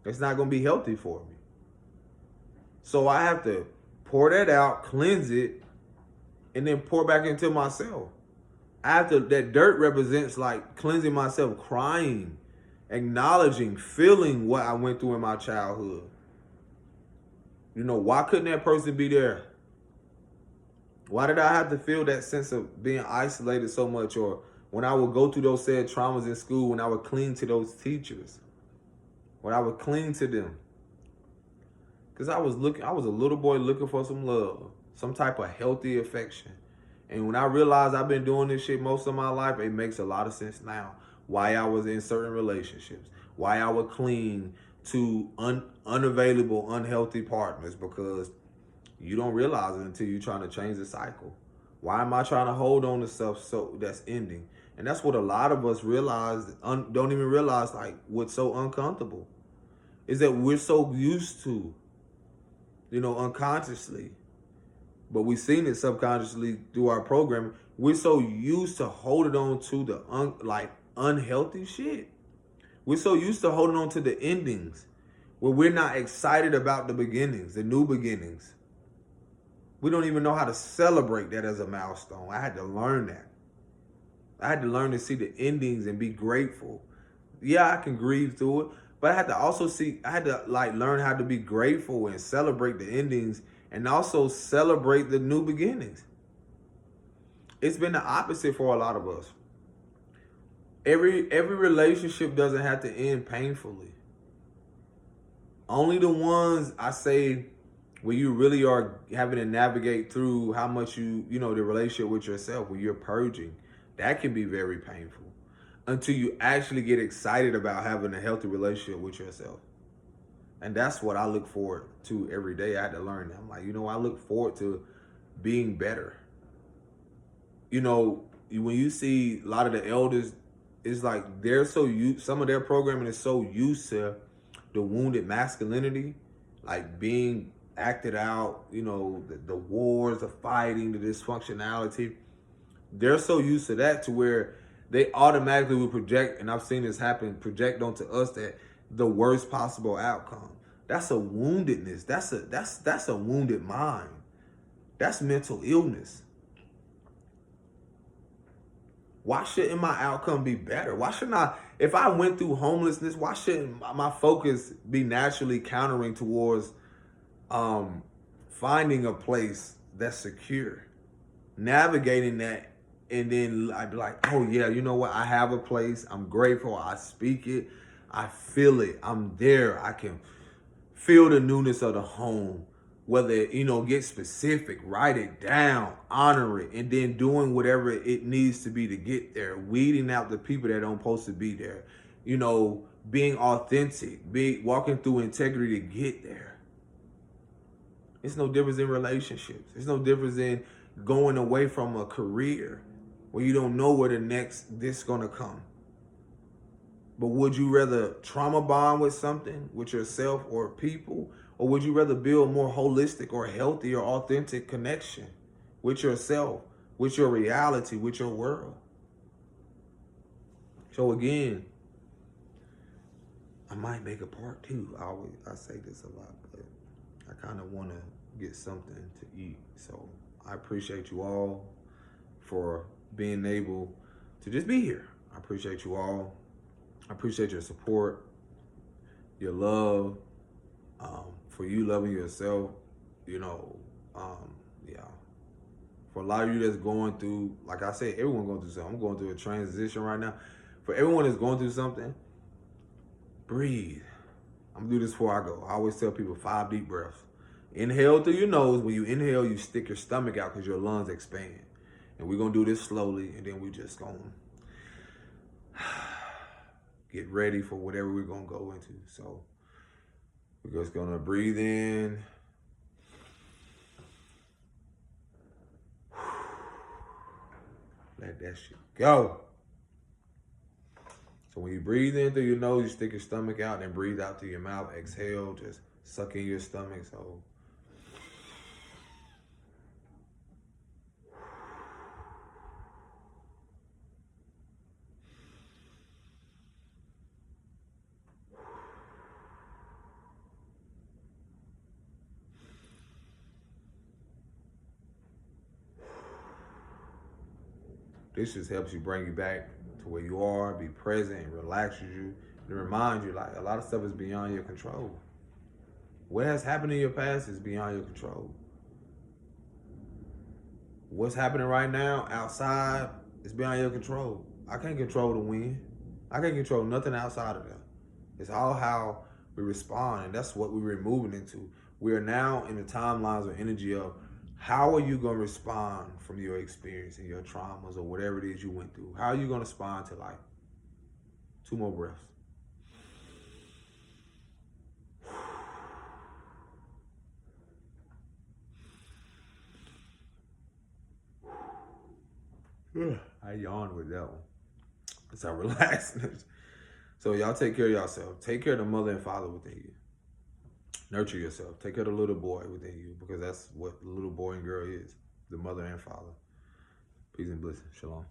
S1: It's not going to be healthy for me. So I have to pour that out, cleanse it, and then pour back into myself. After that dirt represents like cleansing myself, crying, acknowledging, feeling what I went through in my childhood. Why couldn't that person be there? Why did I have to feel that sense of being isolated so much? Or when I would go through those said traumas in school, when I would cling to those teachers, when I would cling to them. Because I was a little boy looking for some love, some type of healthy affection. And when I realized I've been doing this shit most of my life, it makes a lot of sense now. Why I was in certain relationships, why I would cling to unavailable, unhealthy partners, because you don't realize it until you're trying to change the cycle. Why am I trying to hold on to stuff so that's ending? And that's what a lot of us realize, don't even realize, like, what's so uncomfortable is that we're so used to, unconsciously, but we've seen it subconsciously through our programming. We're so used to holding on to the unhealthy shit. We're so used to holding on to the endings where we're not excited about the beginnings, the new beginnings. We don't even know how to celebrate that as a milestone. I had to learn that. I had to learn to see the endings and be grateful. Yeah, I can grieve through it, but I had to learn how to be grateful and celebrate the endings and also celebrate the new beginnings. It's been the opposite for a lot of us. Every relationship doesn't have to end painfully. Only the ones, I say, where you really are having to navigate through how much the relationship with yourself, where you're purging, that can be very painful until you actually get excited about having a healthy relationship with yourself. And that's what I look forward to every day. I had to learn that. I'm like, I look forward to being better. When you see a lot of the elders it's like they're so used, some of their programming is so used to the wounded masculinity, like being acted out, you know, the wars, the fighting, the dysfunctionality. They're so used to that to where they automatically will project, and I've seen this happen, project onto us that the worst possible outcome. That's a woundedness. That's a wounded mind. That's mental illness. Why shouldn't my outcome be better? Why shouldn't I, if I went through homelessness, why shouldn't my focus be naturally countering towards finding a place that's secure, navigating that, and then I'd be like, oh yeah, you know what? I have a place. I'm grateful. I speak it. I feel it. I'm there. I can feel the newness of the home. Whether, you know, get specific, write it down, honor it, and then doing whatever it needs to be to get there, weeding out the people that don't supposed to be there, you know, being authentic, walking through integrity to get there. It's no difference in relationships. It's no difference in going away from a career where you don't know where the next this gonna come. But would you rather trauma bond with something, with yourself or people? Or would you rather build more holistic or healthy or authentic connection with yourself, with your reality, with your world? So again, I might make a part two. I say this a lot, but I kind of want to get something to eat. So I appreciate you all for being able to just be here. I appreciate you all. I appreciate your support, your love, for you loving yourself, you know, yeah. For a lot of you that's going through, like I said, everyone going through something. I'm going through a transition right now. For everyone that's going through something, breathe. I'm gonna do this before I go. I always tell people 5 deep breaths. Inhale through your nose. When you inhale, you stick your stomach out because your lungs expand. And we're gonna do this slowly, and then we just gonna get ready for whatever we're gonna go into. So we're just gonna breathe in. Let that shit go. So when you breathe in through your nose, you stick your stomach out, and breathe out through your mouth. Exhale, just suck in your stomach. So this just helps you bring you back to where you are, be present, and relaxes you, and remind you like a lot of stuff is beyond your control. What has happened in your past is beyond your control. What's happening right now outside is beyond your control. I can't control the wind. I can't control nothing outside of that. It's all how we respond, and that's what we're moving into. We are now in the timelines or energy of how are you going to respond from your experience and your traumas or whatever it is you went through? How are you going to respond to life? 2 more breaths. I yawned with that one. That's how relaxed. So y'all take care of yourself. Take care of the mother and father within you. Nurture yourself. Take care of the little boy within you, because that's what the little boy and girl is, the mother and father. Peace and blessings. Shalom.